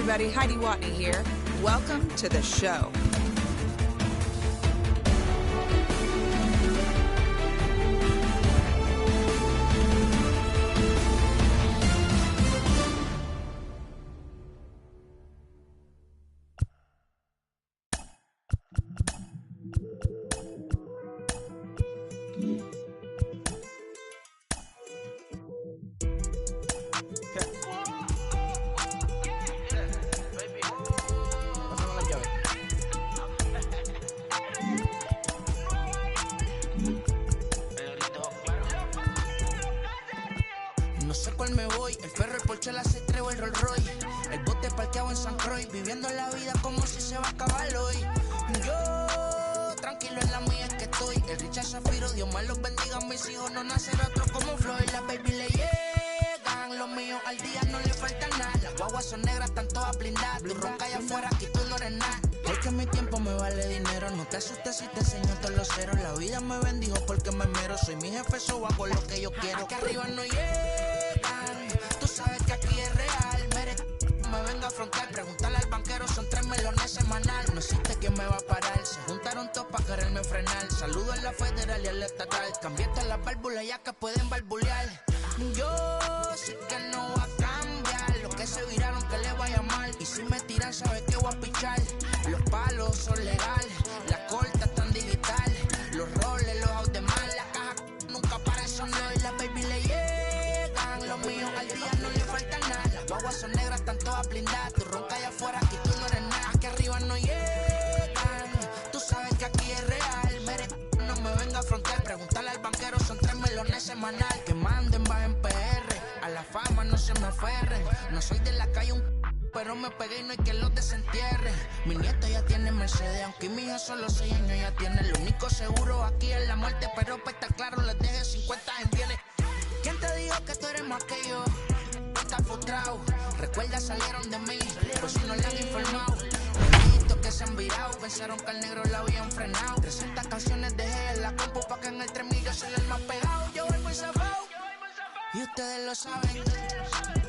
everybody, Heidi Watney here. Welcome to the show. No sé cuál me voy, el ferro, el Porsche, la C3 o el Rolls Royce. El bote parqueado en San Croix, viviendo la vida como si se va a acabar hoy. Yo, tranquilo en la mía es que estoy. El Richard Zafiro, Dios más los bendiga, mis hijos no nacerán otro como Floyd. Las baby le llegan, los míos al día no le falta nada. Las guaguas son negras, están todas blindadas. Tu ronca allá afuera, aquí tú no eres nada. Es que mi tiempo me vale dinero, no te asustes si te enseño todos los ceros. La vida me bendijo porque me mero, soy mi jefe, so hago lo que yo quiero. Aquí arriba no llegan, tú sabes que aquí es real. Me venga a afrontar, preguntarle al banquero, son 3 melones semanal. No existe quien me va a parar, se juntaron todos para quererme frenar. Saludo a la federal y al estatal, cambié todas las válvulas ya que pueden barbulear. Yo sé que no va a cambiar, los que se viraron que le vaya mal. Y si me tiran sabes que voy a pichar. Los palos son legales, las cortas están digitales. Los roles, los out de mal, la caja nunca para eso no. Y las baby le llegan, los míos al día no le falta nada. Las guaguas son negras, están todas blindadas. Tu ronca allá afuera, aquí tú no eres nada. Aquí arriba no llegan, tú sabes que aquí es real. No me venga a afrontar, preguntarle al banquero, son 3 melones semanal. Que manden, va en PR, a la fama no se me aferren. No soy de la calle pero me pegué y no hay que los desentierre. Mi nieto ya tiene Mercedes, aunque mi hijo solo 6 años ya tiene. Lo único seguro aquí es la muerte, pero para estar claro les deje 50 en bienes. ¿Quién te dijo que tú eres más que yo? Estás frustrado, recuerda salieron de mí, por si no le han informado. Los que se han virado, pensaron que al negro la habían frenado. 300 canciones dejé en la compu pa' que en el 3000 yo soy el más pegado. Yo voy muy zafado, y ustedes lo saben.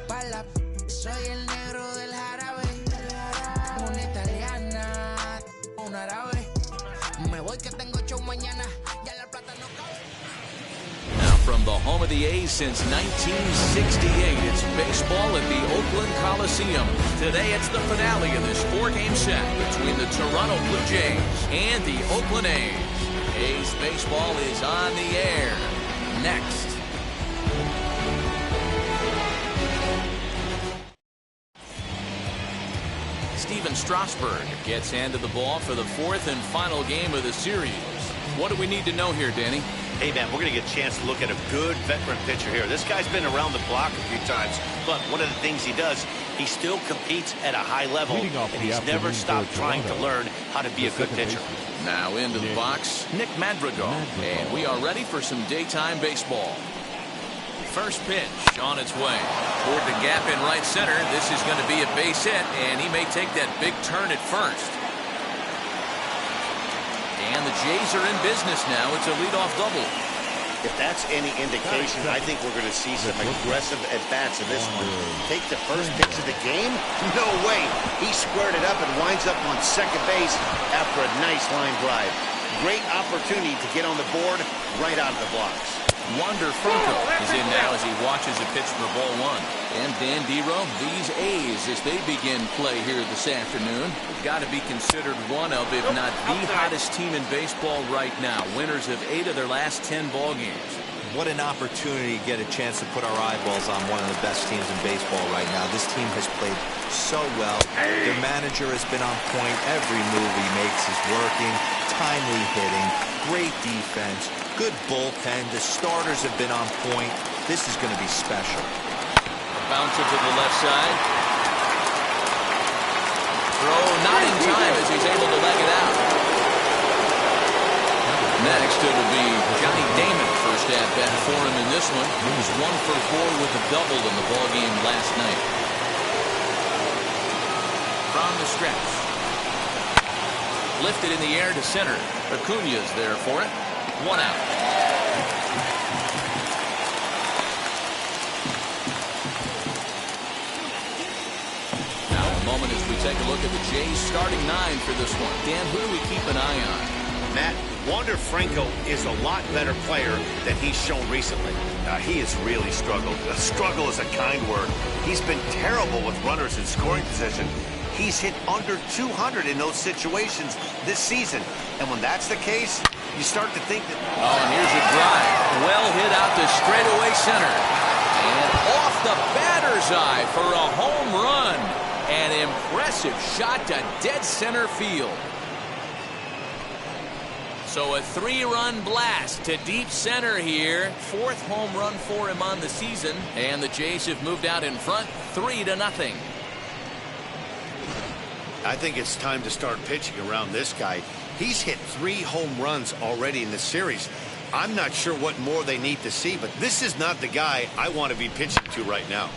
Pa' la soy el negro del jarabe, una italiana, un árabe. Me voy que tengo show mañana, ya la plata no cabe. Now from the home of the A's since 1968, it's baseball at the Oakland Coliseum. Today it's the finale of this 4-game set between the Toronto Blue Jays and the Oakland A's. A's baseball is on the air. Next. Steven Strasburg gets handed the ball for the 4th and final game of the series. What do we need to know here, Danny? Hey, man, we're going to get a chance to look at a good veteran pitcher here. This guy's been around the block a few times, but one of the things he does, he still competes at a high level, and he's never stopped trying to learn how to be a good pitcher. Now into the box, Nick Madrigal, and we are ready for some daytime baseball. First pitch on its way toward the gap in right center. This is going to be a base hit, and he may take that big turn at first. And the Jays are in business now. It's a leadoff double. If that's any indication, I think we're going to see some aggressive at-bats in this one. Take the first pitch of the game? No way. He squared it up and winds up on second base after a nice line drive. Great opportunity to get on the board right out of the blocks. Wander Franco is in now as he watches a pitch for ball 1. And Dan Dero, these A's, as they begin play here this afternoon, have got to be considered one of, if not the hottest team in baseball right now. Winners of 8 of their last 10 ball games. What an opportunity to get a chance to put our eyeballs on one of the best teams in baseball right now. This team has played so well. Their manager has been on point. Every move he makes is working. Timely hitting. Great defense. Good bullpen. The starters have been on point. This is going to be special. Bouncer to the left side. Throw not in time as he's able to leg it out. Next, it'll be Johnny Damon, first at-bat for him in this one. He was 1 for 4 with a double in the ballgame last night. From the stretch. Lifted in the air to center. Acuña's there for it. 1 out. Now a moment take a look at the Jays starting 9 for this one. Dan, who do we keep an eye on? Matt, Wander Franco is a lot better player than he's shown recently. He has really struggled. Struggle is a kind word. He's been terrible with runners in scoring position. He's hit under 200 in those situations this season. And when that's the case, you start to think that... Oh, and here's a drive. Well hit out to straightaway center. And off the batter's eye for a home run. An impressive shot to dead center field. So a 3-run blast to deep center here. 4th home run for him on the season. And the Jays have moved out in front 3-0. I think it's time to start pitching around this guy. He's hit 3 home runs already in the series. I'm not sure what more they need to see, but this is not the guy I want to be pitching to right now.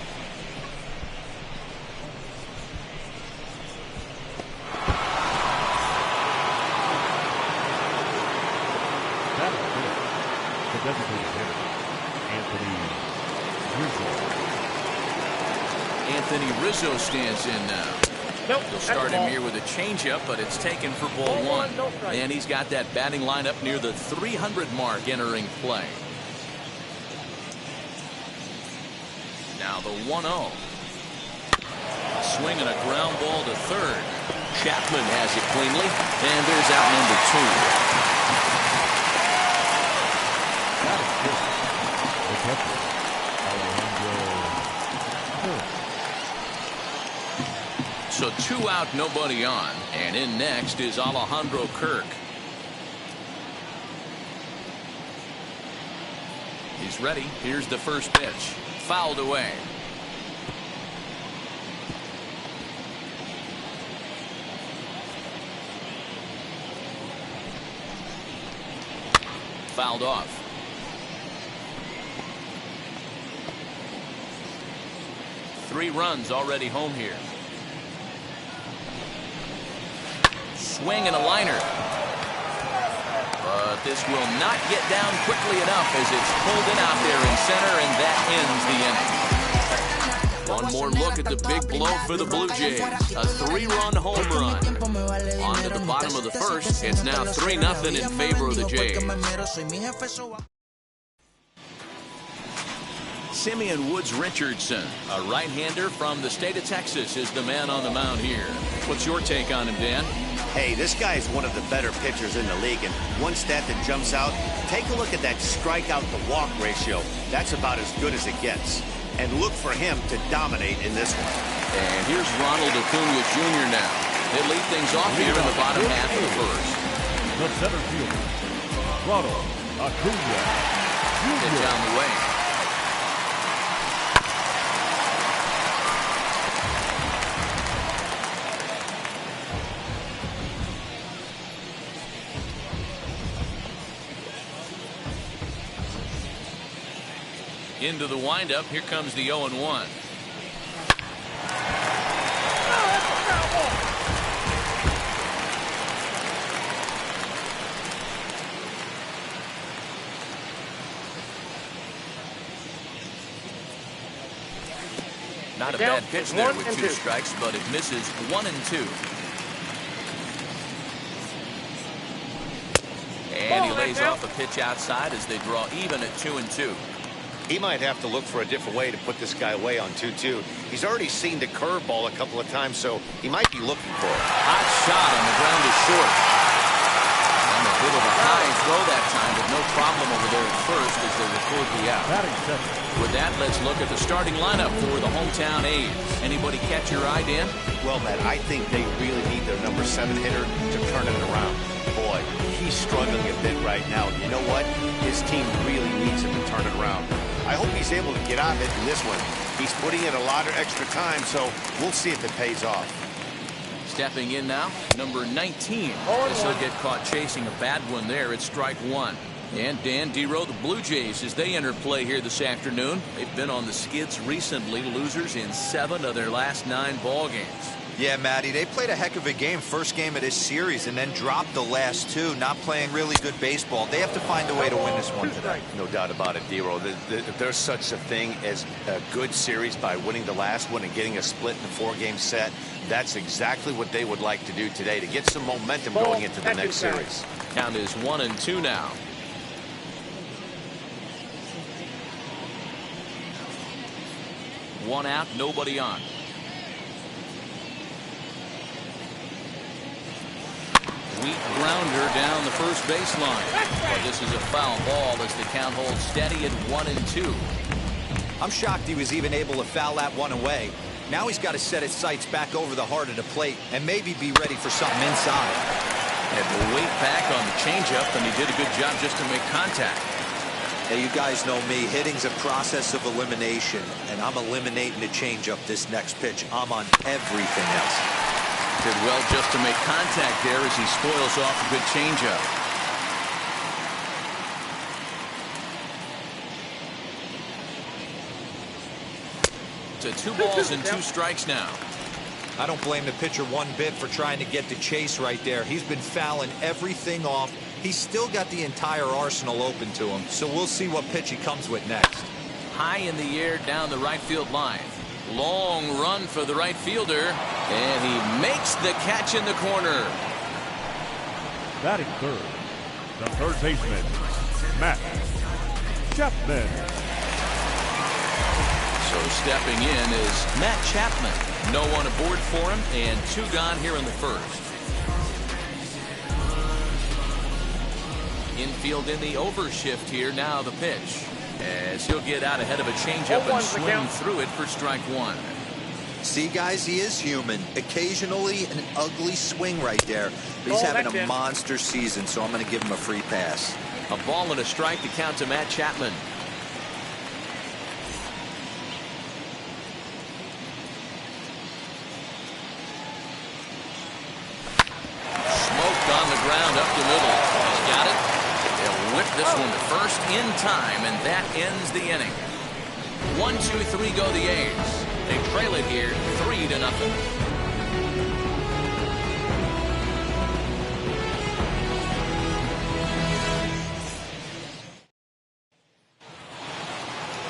The designated hitter, Anthony Rizzo stands in now. They'll start him here with a changeup, but it's taken for ball 1. And he's got that batting lineup near the 300 mark entering play. Now the 1-0. Swinging a ground ball to third. Chapman has it cleanly, and there's out number 2. So 2 out, nobody on. And in next is Alejandro Kirk. He's ready. Here's the first pitch. Fouled away. Fouled off. Three runs already home here. Swing and a liner. But this will not get down quickly enough as it's pulled in out there in center, and that ends the inning. One more look at the big blow for the Blue Jays. A 3-run home run. On to the bottom of the first. It's now 3-0 in favor of the Jays. Simeon Woods Richardson, a right-hander from the state of Texas, is the man on the mound here. What's your take on him, Dan? Hey, this guy is one of the better pitchers in the league, and one stat that jumps out, take a look at that strikeout to walk ratio. That's about as good as it gets. And look for him to dominate in this one. And here's Ronald Acuna Jr. now. They lead things off here in the bottom half of the first. The center fielder, Ronald Acuna Jr. Pitch on the way. Into the windup. Here comes the 0-1. Not a bad pitch there with 2 strikes, but it misses 1 and 2. And he lays off a pitch outside as they draw even at 2 and 2. He might have to look for a different way to put this guy away on 2-2. He's already seen the curveball a couple of times, so he might be looking for it. Hot shot on the ground is short. And a bit of a high throw that time, but no problem over there at first as they record the out. With that, let's look at the starting lineup for the hometown A's. Anybody catch your eye, Dan? Well, Matt, I think they really need their number 7 hitter to turn it around. Boy, he's struggling a bit right now. You know what? His team really needs him to turn it around. I hope he's able to get out of it in this one. He's putting in a lot of extra time, so we'll see if it pays off. Stepping in now, number 19. This will get caught chasing a bad one there. It's strike 1. And Dan Dero, the Blue Jays, as they enter play here this afternoon, they've been on the skids recently, losers in 7 of their last 9 ball games. Yeah, Matty, they played a heck of a game, first game of this series, and then dropped the last 2, not playing really good baseball. They have to find a way to win this one today. No doubt about it, Dero. There's such a thing as a good series by winning the last one and getting a split in a 4-game set. That's exactly what they would like to do today to get some momentum going into the next series. Count is 1-2 now. One out, nobody on. Weak grounder down the first baseline. But this is a foul ball as the count holds steady at 1-2. I'm shocked he was even able to foul that one away. Now he's got to set his sights back over the heart of the plate and maybe be ready for something inside. Had the weight back on the changeup, and he did a good job just to make contact. Hey, you guys know me. Hitting's a process of elimination, and I'm eliminating the changeup this next pitch. I'm on everything else. Did well just to make contact there as he spoils off a good changeup. To 2 balls and 2 strikes now. I don't blame the pitcher one bit for trying to get the chase right there. He's been fouling everything off. He's still got the entire arsenal open to him, so we'll see what pitch he comes with next. High in the air down the right field line. Long run for the right fielder, and he makes the catch in the corner. Batting third, the third baseman, Matt Chapman. So stepping in is Matt Chapman. No one aboard for him, and 2 gone here in the first. Infield in the overshift here. Now the pitch, as he'll get out ahead of a changeup and swing through it for strike 1. See, guys, he is human. Occasionally an ugly swing right there. But he's having a monster season, so I'm going to give him a free pass. A ball and a strike to count to Matt Chapman. Smoked on the ground up the middle. He's got it. They'll whip this one to first in time, and that ends the inning. 1-2-3 go the A's. They trail it here 3-0.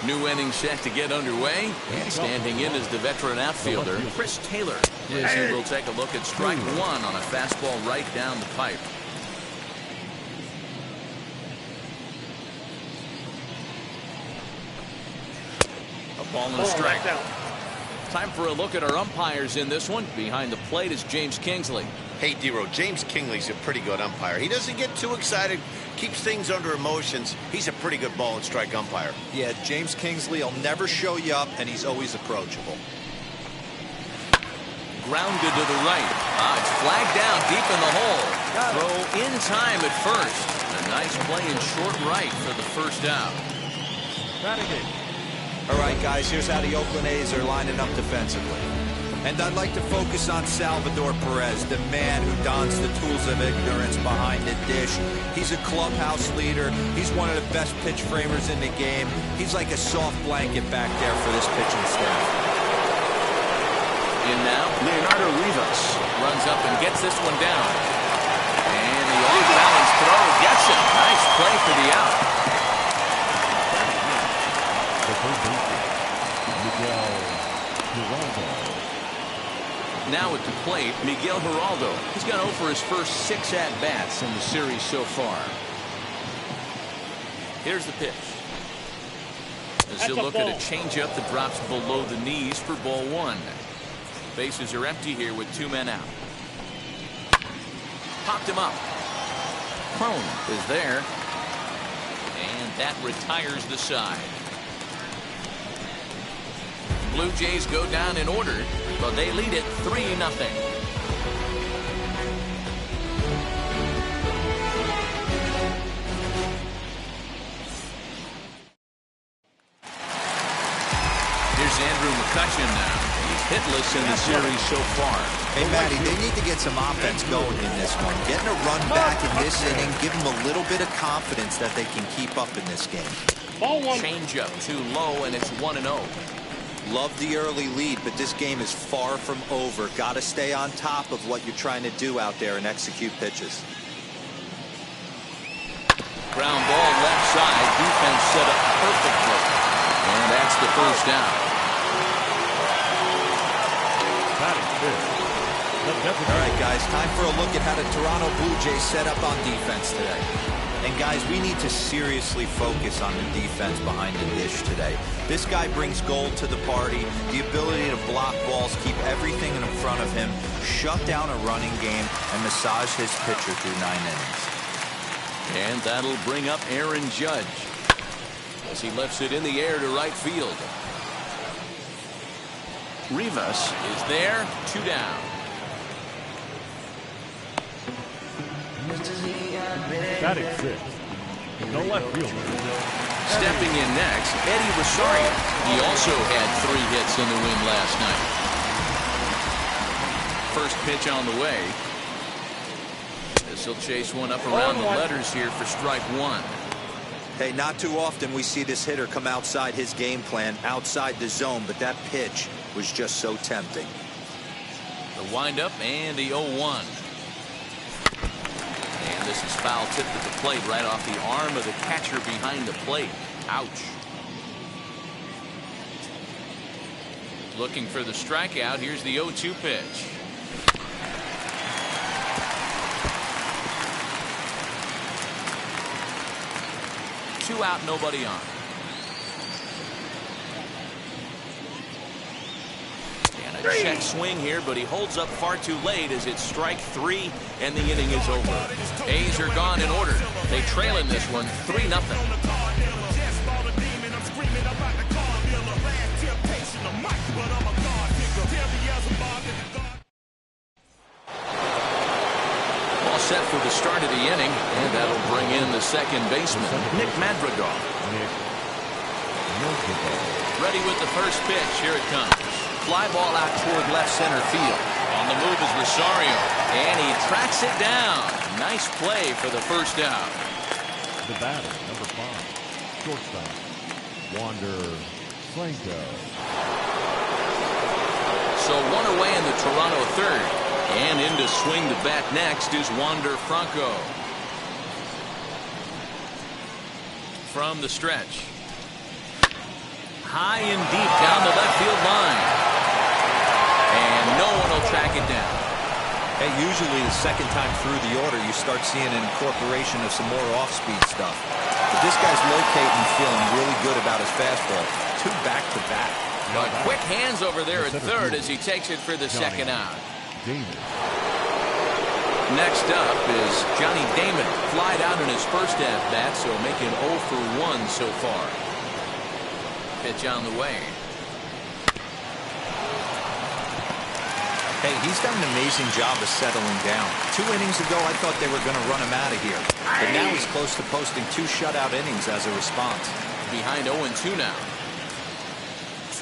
New inning set to get underway, and standing in is the veteran outfielder Chris Taylor, as he will take a look at strike 1 on a fastball right down the pipe. A ball and a strike. Time for a look at our umpires in this one. Behind the plate is James Kingsley. Hey, Dero, James Kingsley's a pretty good umpire. He doesn't get too excited, keeps things under emotions. He's a pretty good ball and strike umpire. Yeah, James Kingsley will never show you up, and he's always approachable. Grounded to the right. It's flagged down deep in the hole. Throw in time at first. A nice play in short right for the first out. All right, guys, here's how the Oakland A's are lining up defensively. And I'd like to focus on Salvador Perez, the man who dons the tools of ignorance behind the dish. He's a clubhouse leader. He's one of the best pitch framers in the game. He's like a soft blanket back there for this pitching staff. In now, Leonardo Rivas runs up and gets this one down. And the off-balance throw gets it. Nice play for the out. The third baseman, Miguel Giraldo. Now at the plate, Miguel Giraldo. He's gone 0 for his first 6 at-bats in the series so far. Here's the pitch. As he'll look at a changeup that drops below the knees for ball 1. Bases are empty here with 2 men out. Popped him up. Crone is there. And that retires the side. Blue Jays go down in order, but they lead it 3-0. Here's Andrew McCutchen now. He's hitless in the series so far. Hey, Matty, they need to get some offense going in this one. Getting a run back in this inning, give them a little bit of confidence that they can keep up in this game. Changeup too low, and it's 1-0. Love the early lead, but this game is far from over. Got to stay on top of what you're trying to do out there and execute pitches. Ground ball left side. Defense set up perfectly. And that's the first down. All right, guys, time for a look at how the Toronto Blue Jays set up on defense today. And, guys, we need to seriously focus on the defense behind the dish today. This guy brings gold to the party, the ability to block balls, keep everything in front of him, shut down a running game, and massage his pitcher through 9 innings. And that'll bring up Aaron Judge as he lifts it in the air to right field. Rivas is there, 2 down. Batting 6. No left fielder. Stepping in next, Eddie Rosario. He also had 3 hits in the win last night. First pitch on the way. This will chase one up around the letters here for strike 1. Hey, not too often we see this hitter come outside his game plan, outside the zone, but that pitch was just so tempting. The windup and the 0-1. And this is foul tipped at the plate right off the arm of the catcher behind the plate. Ouch. Looking for the strikeout. Here's the 0-2 pitch. Two out, nobody on. And a check swing here, but he holds up far too late as it's strike 3 and the inning is over. A's are gone in order. They trail in this one 3-0. All set for the start of the inning, and that'll bring in the second baseman, Nick Madrigal. Ready with the first pitch. Here it comes. Fly ball out toward left center field. On the move is Rosario, and he tracks it down. Nice play for the first out. The batter, number 5, shortstop, Wander Franco. So 1 away in the Toronto third. And in to swing the bat next is Wander Franco. From the stretch. High and deep down the left field line. And no one will track it down. Hey, usually the second time through the order, you start seeing an incorporation of some more off-speed stuff. But this guy's locating and feeling really good about his fastball. 2 back-to-back. But quick hands over there at third as he takes it for the second out. Next up is Johnny Damon. Flied out in his first at-bat, so making 0 for 1 so far. Pitch on the way. Hey, he's done an amazing job of settling down. 2 innings ago, I thought they were going to run him out of here. But now he's close to posting 2 shutout innings as a response. Behind 0-2 now.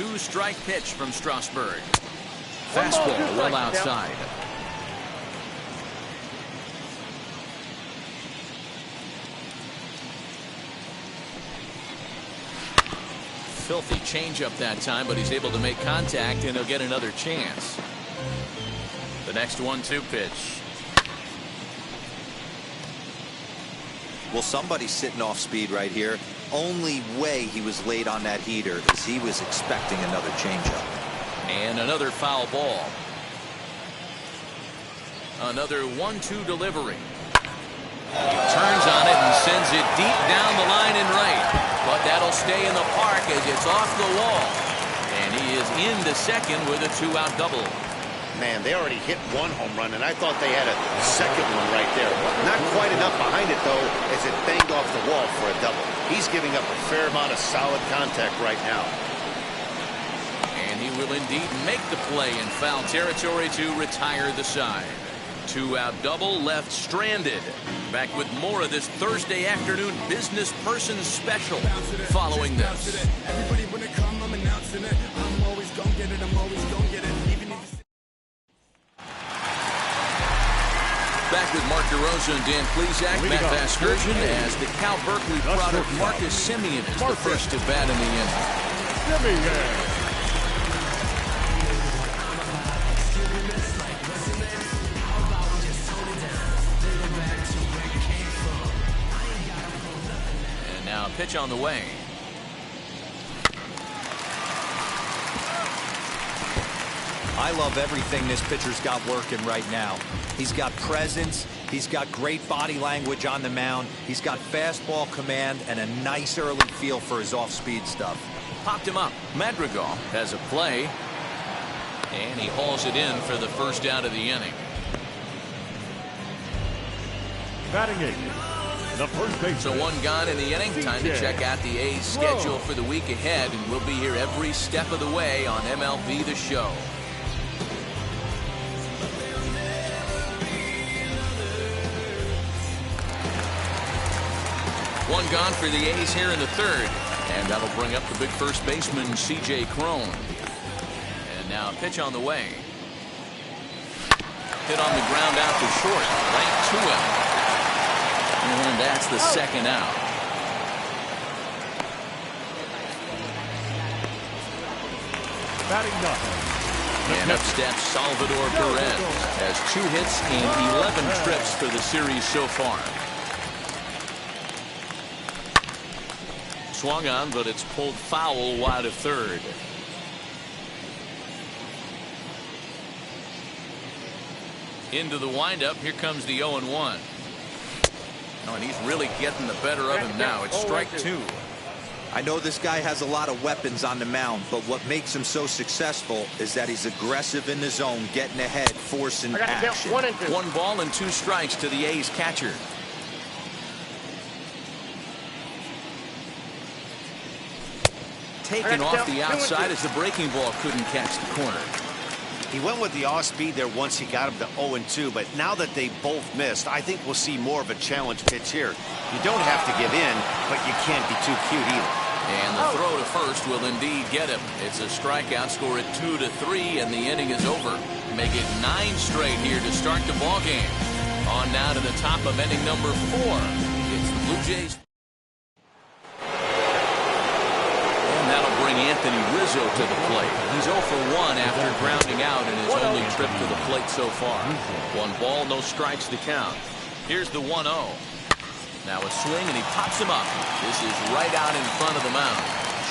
2-strike pitch from Strasburg. Fastball well outside. Filthy changeup that time, but he's able to make contact, and he'll get another chance. The next 1-2 pitch. Well, somebody's sitting off speed right here. Only way he was late on that heater is he was expecting another changeup. And another foul ball. Another 1-2 delivery. He turns on it and sends it deep down the line and right. But that'll stay in the park as it's off the wall. And he is into second with a 2-out double. Man, they already hit 1 home run, and I thought they had a second one right there. Not quite enough behind it, though, as it banged off the wall for a double. He's giving up a fair amount of solid contact right now. And he will indeed make the play in foul territory to retire the side. 2-out double left stranded. Back with more of this Thursday afternoon business person special following this. Everybody when it come, I'm announcing it. I'm always gonna get it. I'm always gonna get it. Back with Mark DeRosa and Dan Plesac, Matt Vasgersian, as the Cal Berkeley product Marcus Simeon is the first to bat in the inning. And now a pitch on the way. I love everything this pitcher's got working right now. He's got presence. He's got great body language on the mound. He's got fastball command and a nice early feel for his off-speed stuff. Popped him up. Madrigal has a play. And he hauls it in for the first out of the inning. Batting eight, the first baseman. So one gone in the inning. Time to check out the A's schedule for the week ahead. And we'll be here every step of the way on MLB The Show. One gone for the A's here in the third. And that'll bring up the big first baseman, C.J. Cron. And now a pitch on the way. Hit on the ground out to short. Right to him. And that's the second out. Batting nothing. And up steps Salvador Perez. Has 2 hits and 11 trips for the series so far. Swung on, but it's pulled foul wide of third. Into the windup. Here comes the 0-1. Oh, and he's really getting the better of him now. It's strike 2. I know this guy has a lot of weapons on the mound, but what makes him so successful is that he's aggressive in the zone, getting ahead, forcing action. 1 ball and 2 strikes to the A's catcher. Taken off the outside as the breaking ball couldn't catch the corner. He went with the off speed there once he got him to 0-2, but now that they both missed, I think we'll see more of a challenge pitch here. You don't have to give in, but you can't be too cute either. And the throw to first will indeed get him. It's a strikeout, score at 2-3, and the inning is over. Make it 9 straight here to start the ball game. On now to the top of inning number 4. It's the Blue Jays. That'll bring Anthony Rizzo to the plate. He's 0 for 1 after grounding out in his only trip to the plate so far. 1 ball, no strikes to count. Here's the 1-0. Now a swing, and he pops him up. This is right out in front of the mound.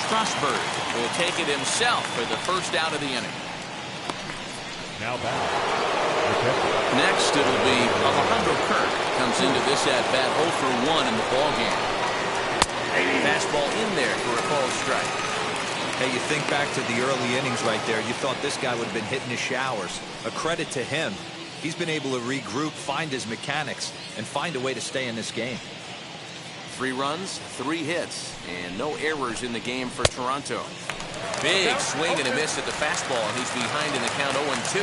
Strasburg will take it himself for the first out of the inning. Now back. Next, it'll be Alejandro Kirk. Comes into this at-bat 0 for 1 in the ballgame. Fastball in there for a called strike. Hey, you think back to the early innings right there. You thought this guy would have been hitting his showers. A credit to him. He's been able to regroup, find his mechanics, and find a way to stay in this game. 3 runs, 3 hits, and no errors in the game for Toronto. Big swing and a miss at the fastball, and he's behind in the count 0-2.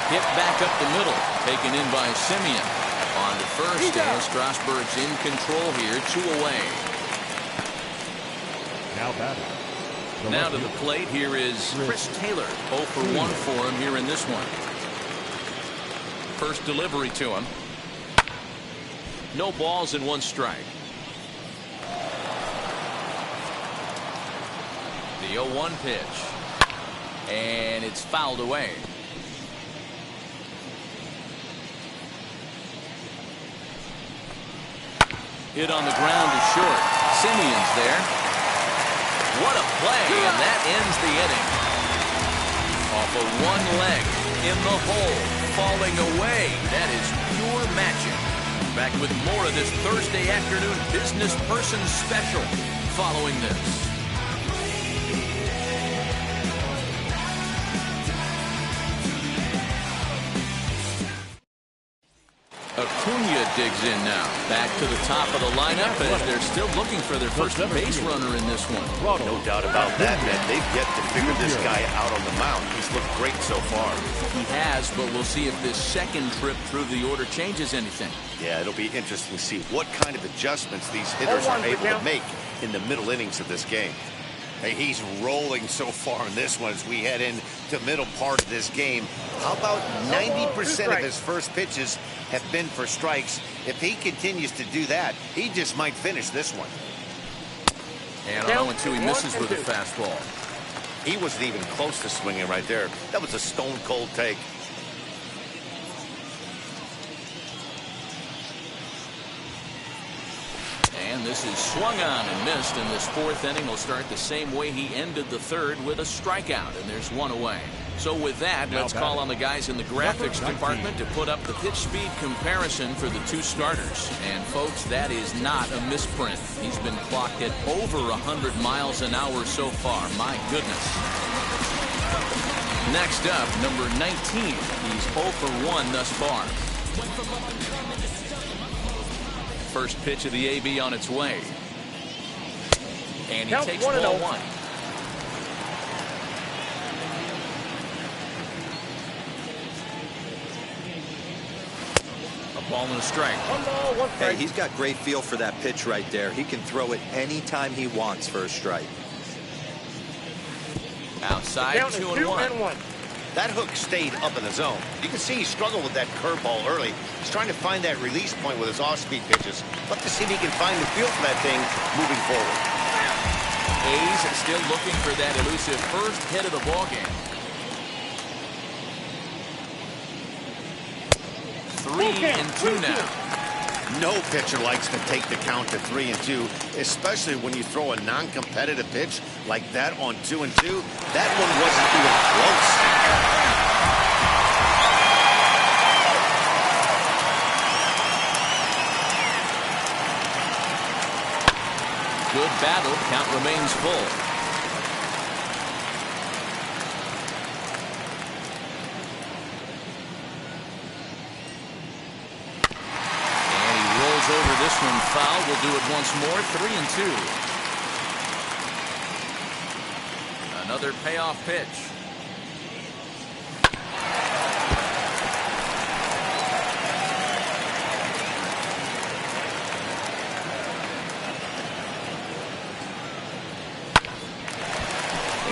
Hit back up the middle, taken in by Simeon. On to first, and Strasburg's in control here, 2 away. Now batting. Now to the plate, here is Chris Taylor. 0 for 1 for him here in this one. First delivery to him. No balls and 1 strike. The 0-1 pitch. And it's fouled away. Hit on the ground to short. Simeon's there. What a play, and that ends the inning. Off of 1 leg, in the hole, falling away. That is pure magic. Back with more of this Thursday afternoon business person special following this. Acuna digs in now. Back to the top of the lineup as they're still looking for their first base runner in this one. No doubt about that, man. They've yet to figure this guy out on the mound. He's looked great so far. He has, but we'll see if this second trip through the order changes anything. Yeah, it'll be interesting to see what kind of adjustments these hitters are able to make in the middle innings of this game. Hey, he's rolling so far in this one as we head into the middle part of this game. How about 90% of his first pitches have been for strikes? If he continues to do that, he just might finish this one. And on 0-2, he misses with a fastball. He wasn't even close to swinging right there. That was a stone-cold take. And this is swung on and missed, and this fourth inning will start the same way he ended the third, with a strikeout, and there's one away. So with that, let's call on the guys in the graphics department to put up the pitch speed comparison for the two starters. And folks, that is not a misprint. He's been clocked at over 100 miles an hour so far. My goodness. Next up, number 19. He's 0 for 1 thus far. First pitch of the AB on its way. And he takes ball 1. A ball and a strike. Hey, he's got great feel for that pitch right there. He can throw it anytime he wants for a strike. Outside, 2-1. That hook stayed up in the zone. You can see he struggled with that curveball early. He's trying to find that release point with his off-speed pitches. Love to see if he can find the feel for that thing moving forward. A's still looking for that elusive first hit of the ballgame. 3-2 now. No pitcher likes to take the count to 3-2, especially when you throw a non-competitive pitch like that on 2-2. That one wasn't even close. Good battle. Count remains full. Over this one, foul. We'll do it once more. 3-2. Another payoff pitch.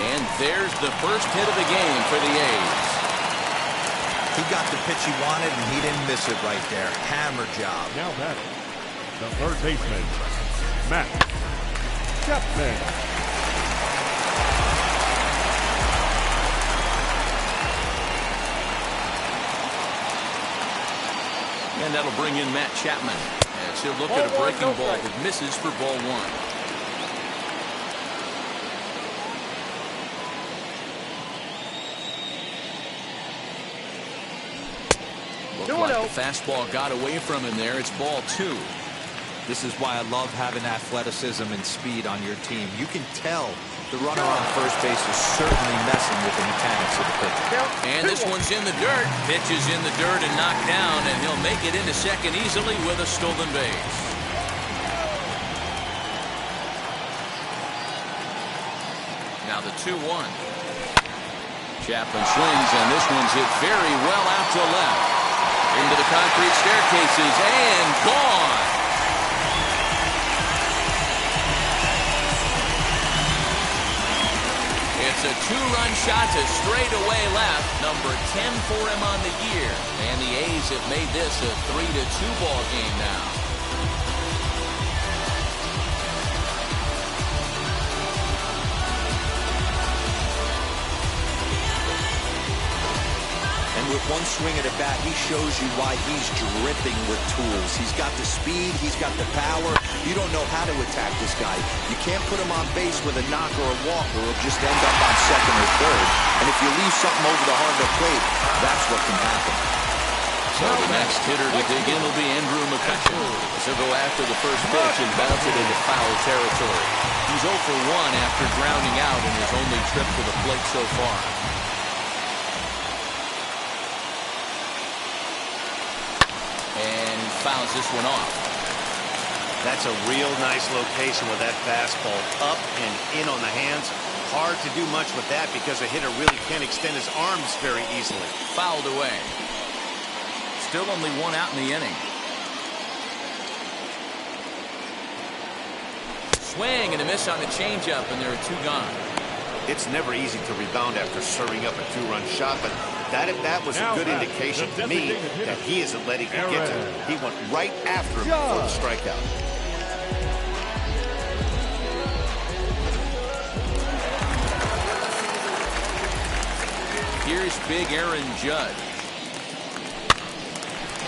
And there's the first hit of the game for the A's. He got the pitch he wanted, and he didn't miss it right there. Hammer job. Now batting, the third baseman, Matt Chapman. And that'll bring in Matt Chapman as he'll look at a breaking ball that misses for ball 1. Like the fastball got away from him there. It's ball 2. This is why I love having athleticism and speed on your team. You can tell the runner on first base is certainly messing with the mechanics of the pitch. And this one's in the dirt. Pitch is in the dirt and knocked down, and he'll make it into second easily with a stolen base. Now the 2-1. Chapman swings, and this one's hit very well out to left. Into the concrete staircases and gone. It's a 2-run shot to straightaway left. Number 10 for him on the year. And the A's have made this a 3-2 ball game now. With one swing at a bat, he shows you why he's dripping with tools. He's got the speed, he's got the power. You don't know how to attack this guy. You can't put him on base with a knock or a walk, or he'll just end up on second or third. And if you leave something over the heart of the plate, that's what can happen. So the next hitter to dig in will be Andrew McCutcheon. He'll go after the first pitch and bounce it into foul territory. He's 0 for 1 after grounding out in his only trip to the plate so far. And he fouls this one off. That's a real nice location with that fastball. Up and in on the hands. Hard to do much with that because a hitter really can't extend his arms very easily. Fouled away. Still only 1 out in the inning. Swing and a miss on the changeup, and there are 2 gone. It's never easy to rebound after serving up a 2-run shot, but that at bat was a good indication to me that he isn't letting it get to him. He went right after him for the strikeout. Here's big Aaron Judge.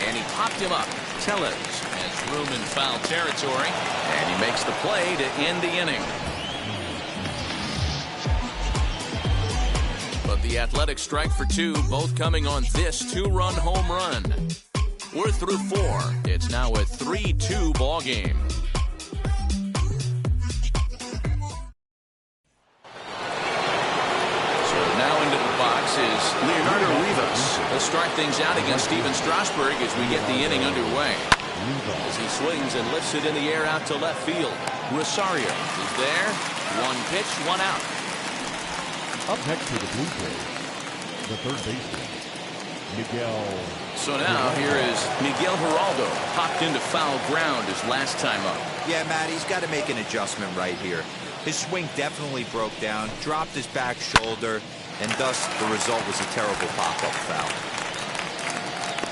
And he popped him up. Tellez has room in foul territory, and he makes the play to end the inning. But the Athletics strike for 2, both coming on this 2-run home run. We're through 4. It's now a 3-2 ball game. So now into the box is Leonardo Rivas. He'll start things out against Steven Strasburg as we get the inning underway. As he swings and lifts it in the air out to left field. Rosario is there. 1 pitch, 1 out. Up next to the Blue Jays, the third baseman, Miguel. So now here is Miguel Geraldo. Popped into foul ground his last time up. Yeah, Matt, he's got to make an adjustment right here. His swing definitely broke down, dropped his back shoulder, and thus the result was a terrible pop-up foul.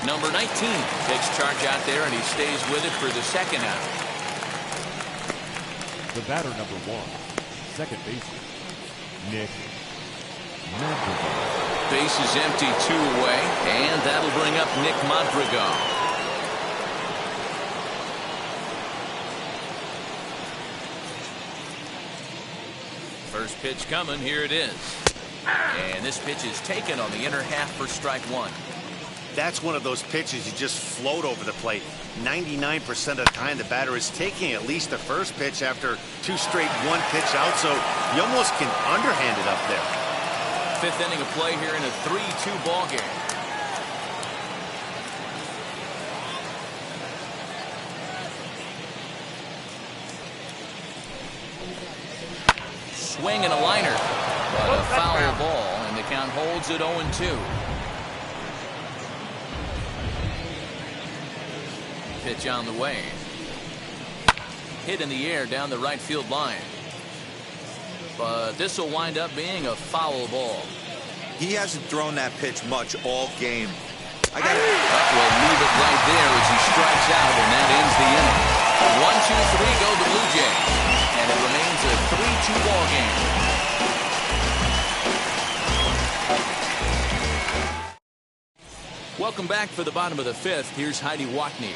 Number 19 takes charge out there, and he stays with it for the second out. The batter, number 1, second baseman, Nick Madrigal. Base is empty, 2 away, and that'll bring up Nick Madrigal. First pitch coming, here it is. And this pitch is taken on the inner half for strike 1. That's one of those pitches you just float over the plate. 99% of the time the batter is taking at least the first pitch after 2 straight 1-pitch out, so you almost can underhand it up there. 5th inning of play here in a 3-2 ball game. Swing and a liner, but a foul ball, and the count holds at 0-2. Pitch on the way. Hit in the air down the right field line. But this will wind up being a foul ball. He hasn't thrown that pitch much all game. We'll leave it right there as he strikes out, and that ends the inning. 1-2-3 go the Blue Jays, and it remains a 3-2 ball game. Welcome back for the bottom of the 5th. Here's Heidi Watney.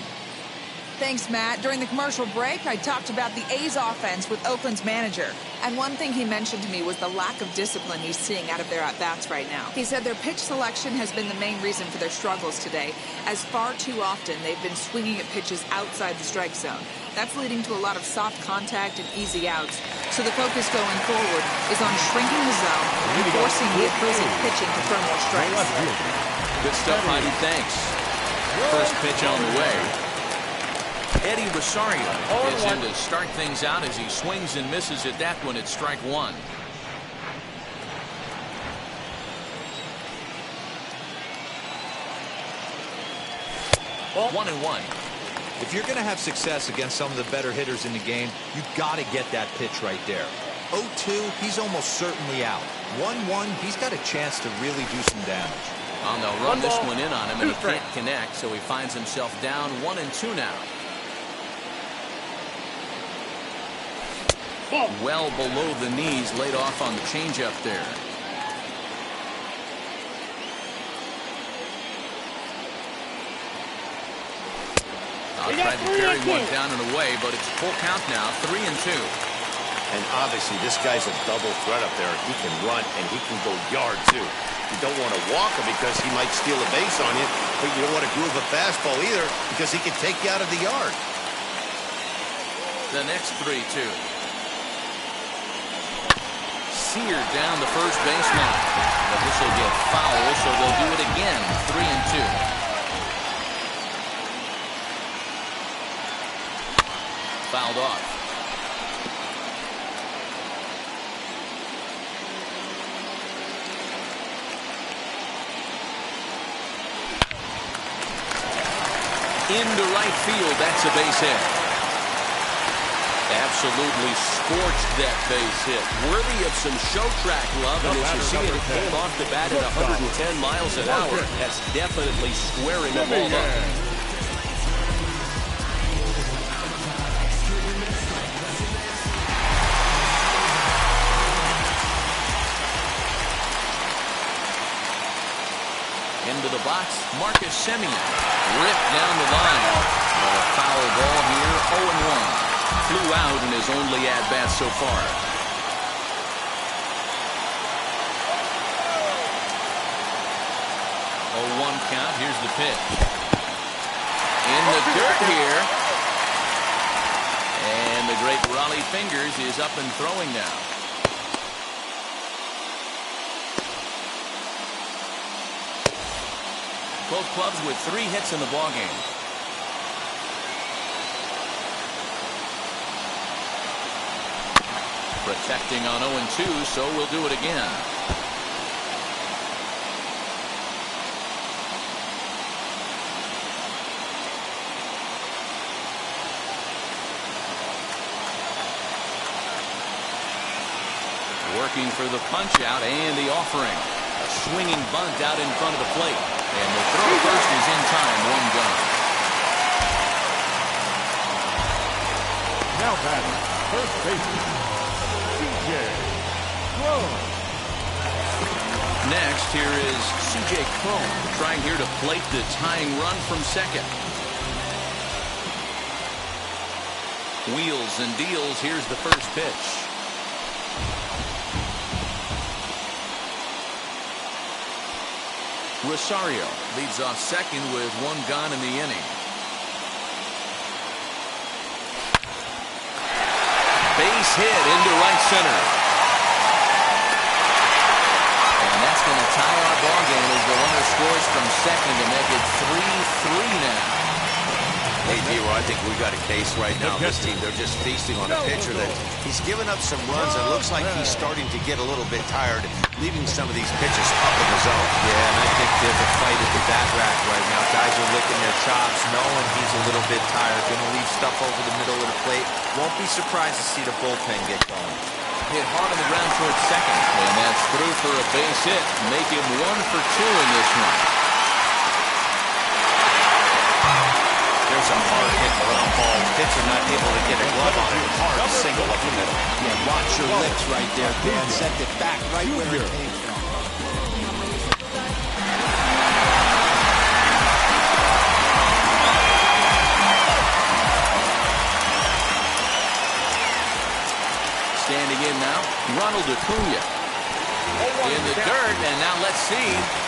Thanks, Matt. During the commercial break, I talked about the A's offense with Oakland's manager. And one thing he mentioned to me was the lack of discipline he's seeing out of their at-bats right now. He said their pitch selection has been the main reason for their struggles today, as far too often they've been swinging at pitches outside the strike zone. That's leading to a lot of soft contact and easy outs. So the focus going forward is on shrinking the zone and forcing the opposing pitching to throw more strikes. Good stuff, Heidi. Thanks. First pitch on the way. Eddie Rosario is in to start things out as he swings and misses at that one at strike 1. Well, 1-1. If you're going to have success against some of the better hitters in the game, you got to get that pitch right there. 0-2, he's almost certainly out. 1-1, he's got a chance to really do some damage. And they'll run this one in on him, and he can't connect, so he finds himself down 1-2 now. Well below the knees, laid off on the changeup there. Tried to carry one down and away, but it's full count now, 3-2. And obviously, this guy's a double threat up there. He can run, and he can go yard, too. You don't want to walk him because he might steal a base on you, but you don't want to groove a fastball either because he can take you out of the yard. The next 3-2. Seared down the first baseline. But this will get foul, so they'll do it again, 3-2. Fouled off. Into right field, that's a base hit. Absolutely scorched that base hit. Worthy of some show track love. And as you see it, it came off the bat at 110 miles an hour. That's definitely squaring the ball up. Into the box, Marcus Semien ripped down the line. But a foul ball here, 0-1. Flew out in his only at-bat so far. 0-1 count. Here's the pitch. In the dirt here. And the great Raleigh Fingers is up and throwing now. Both clubs with 3 hits in the ballgame. Protecting on 0-2, so we'll do it again. Working for the punch out and the offering. A swinging bunt out in front of the plate. And the throw first is in time, 1 gone. Now batting, first baseman, C.J. Cron. Next, here is C.J. Cron trying here to plate the tying run from second. Wheels and deals. Here's the first pitch. Rosario leads off second with 1 gone in the inning. Base hit into right center. And that's going to tie our ball game as the runner scores from second to make it 3-3 now. Hey, D-Roy, I think we've got a case right now. This team, they're just feasting on a pitcher that he's given up some runs. It looks like he's starting to get a little bit tired, leaving some of these pitches up in the zone. Yeah, and I think there's a fight at the bat rack right now. Guys are licking their chops, knowing he's a little bit tired. Going to leave stuff over the middle of the plate. Won't be surprised to see the bullpen get going. Hit hard on the ground towards second. And that's through for a base hit. Make him 1 for 2 in this one. There's a hard hit ground ball. Pitcher not able to get a glove on it. Hard single up the middle. Yeah, watch your lips right there, Dan. Sent it back right where it came from. Standing in now, Ronald Acuna. In the dirt, and now let's see.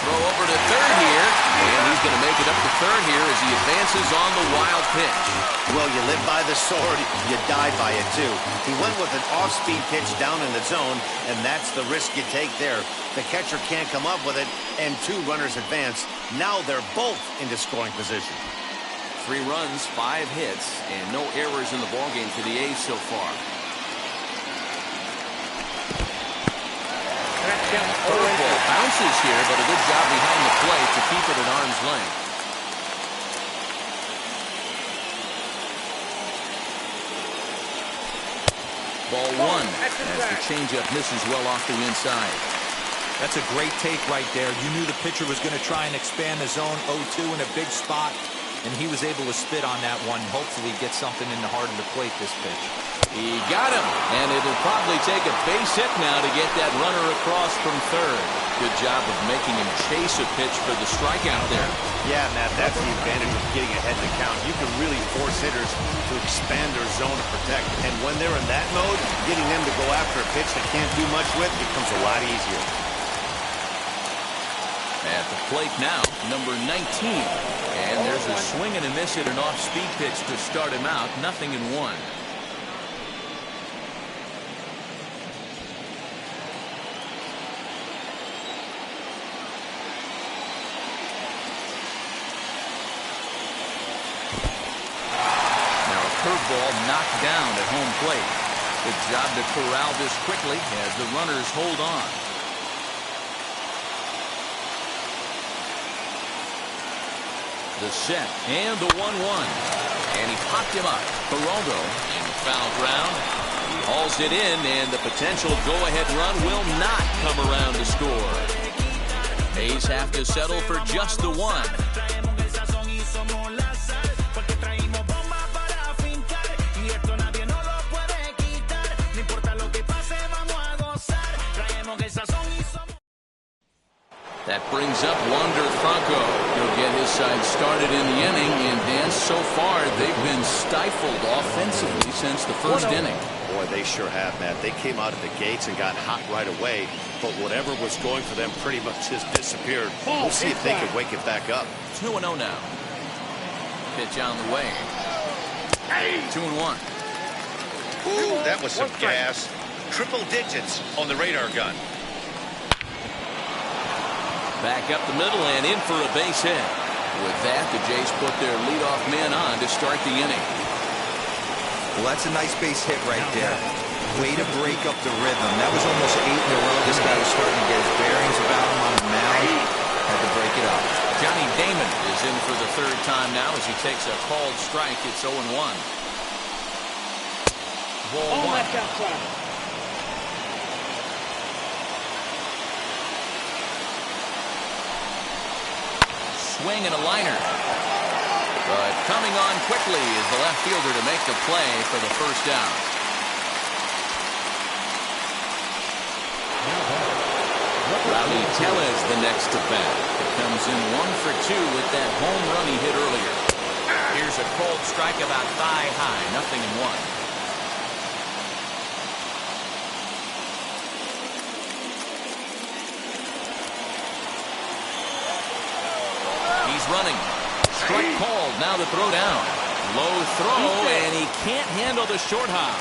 Throw over to third here, and he's going to make it up to third here as he advances on the wild pitch. Well, you live by the sword, you die by it too. He went with an off-speed pitch down in the zone, and that's the risk you take there. The catcher can't come up with it, and 2 runners advance. Now they're both into scoring position. 3 runs, 5 hits, and no errors in the ballgame for the A's so far. Curveball bounces here, but a good job behind the plate to keep it at arm's length. Ball 1 as the changeup misses well off the inside. That's a great take right there. You knew the pitcher was going to try and expand the zone. 0-2 in a big spot, and he was able to spit on that one. Hopefully get something in the heart of the plate this pitch. He got him, and it'll probably take a base hit now to get that runner across from third. Good job of making him chase a pitch for the strikeout there. Yeah, Matt, that's the advantage of getting ahead in the count. You can really force hitters to expand their zone to protect. And when they're in that mode, getting them to go after a pitch they can't do much with becomes a lot easier. At the plate now, number 19. And there's a swing and a miss at an off-speed pitch to start him out. 0-1. Curveball knocked down at home plate. Good job to corral this quickly as the runners hold on. The set and the 1-1. And he popped him up. Geraldo in the foul ground. He hauls it in, and the potential go-ahead run will not come around to score. A's have to settle for just the one. That brings up Wander Franco. He'll get his side started in the inning, and Dan, so far they've been stifled offensively since the first inning. Boy, they sure have, Matt. They came out of the gates and got hot right away, but whatever was going for them pretty much just disappeared. We'll see if they can wake it back up. 2-0 now. Pitch on the way. 2-1. Ooh, that was some gas. Triple digits on the radar gun. Back up the middle and in for a base hit. With that, the Jays put their leadoff man on to start the inning. Well, that's a nice base hit right there. Way to break up the rhythm. That was almost 8 in a row. This guy was starting to get his bearings about him on the mound. Had to break it up. Johnny Damon is in for the third time now as he takes a called strike. It's 0-1. Ball one. Swing and a liner. But coming on quickly is the left fielder to make the play for the first down. Rowdy Tellez the next to bat. Comes in 1 for 2 with that home run he hit earlier. Here's a cold strike about thigh high. 0-1. He's running. Strike called. Now the throw down. Low throw, and he can't handle the short hop.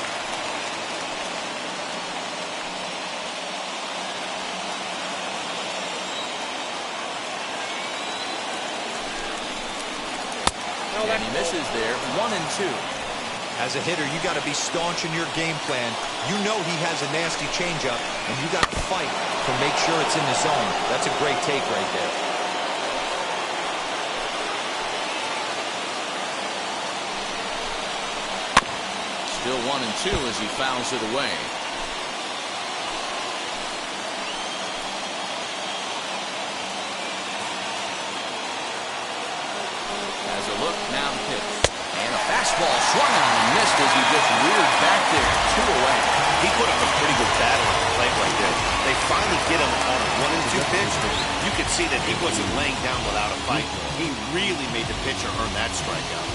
And he misses there. 1-2. As a hitter, you got to be staunch in your game plan. You know he has a nasty changeup, and you got to fight to make sure it's in the zone. That's a great take right there. Still 1-2 as he fouls it away. Has a look, now the pitch. And a fastball swung on and missed as he just reared back there. 2 away. He put up a pretty good battle on the plate right there. They finally get him on a 1-2 pitch. You could see that he wasn't laying down without a fight. He really made the pitcher earn that strikeout.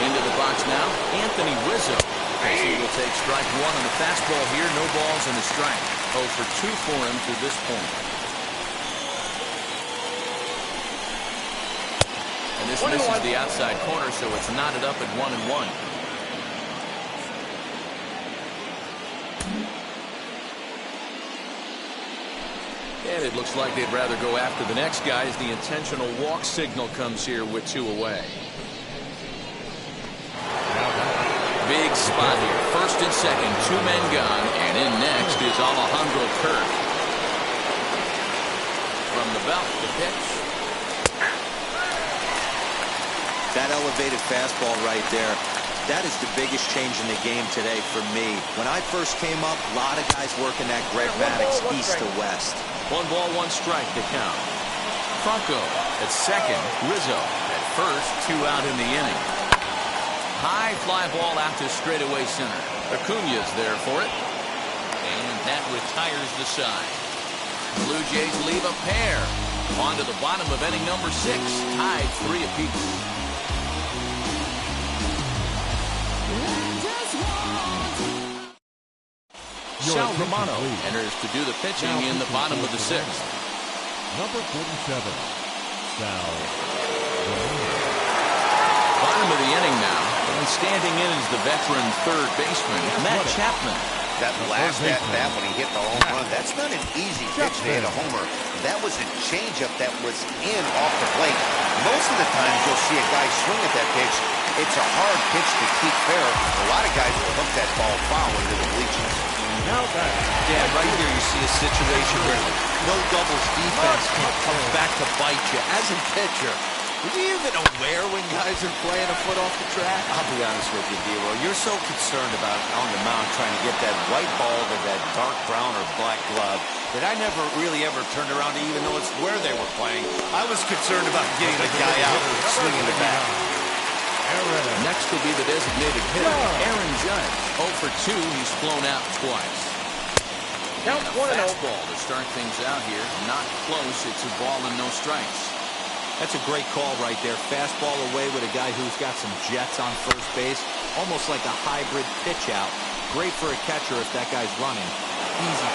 Into the box now, Anthony Rizzo. As he will take strike 1 on the fastball here. No balls and a strike. 0 for 2 for him to this point. And this misses the outside corner, so it's knotted up at 1-1. And it looks like they'd rather go after the next guy as the intentional walk signal comes here with 2 away. Big spot here. First and second, 2 men gone, and in next is Alejandro Kirk. From the belt, the pitch. That elevated fastball right there, that is the biggest change in the game today for me. When I first came up, a lot of guys working that Greg Maddux east to west. 1 ball, 1 strike to count. Franco at second, Rizzo at first, 2 out in the inning. High fly ball out to straightaway center. Acuña's there for it. And that retires the side. Blue Jays leave a pair. On to the bottom of inning number 6. Tied 3 apiece. Sal Romano enters to do the pitching in the bottom of the 6th. Number 47, Sal Romano. Bottom of the inning now. And standing in is the veteran third baseman, Matt Chapman. That last at-bat when he hit the home run, that's not an easy pitch to hit a homer. That was a changeup that was in off the plate. Most of the times you'll see a guy swing at that pitch. It's a hard pitch to keep fair. A lot of guys will hook that ball foul into the bleachers. Now back. Dan, right here you see a situation where no doubles defense comes back to bite you. As a pitcher, are you even aware when guys are playing a foot off the track? I'll be honest with you, D-Ro. You're so concerned about on the mound trying to get that white ball to that dark brown or black glove that I never really ever turned around to even know it's where they were playing. I was concerned about getting the guy out swinging the bat. Next will be the designated hitter, Aaron Judge. 0 for 2, he's flown out twice. Count 1-0. Fastball to start things out here. Not close. It's a ball and no strikes. That's a great call right there. Fastball away with a guy who's got some jets on first base. Almost like a hybrid pitch out. Great for a catcher if that guy's running. Easy.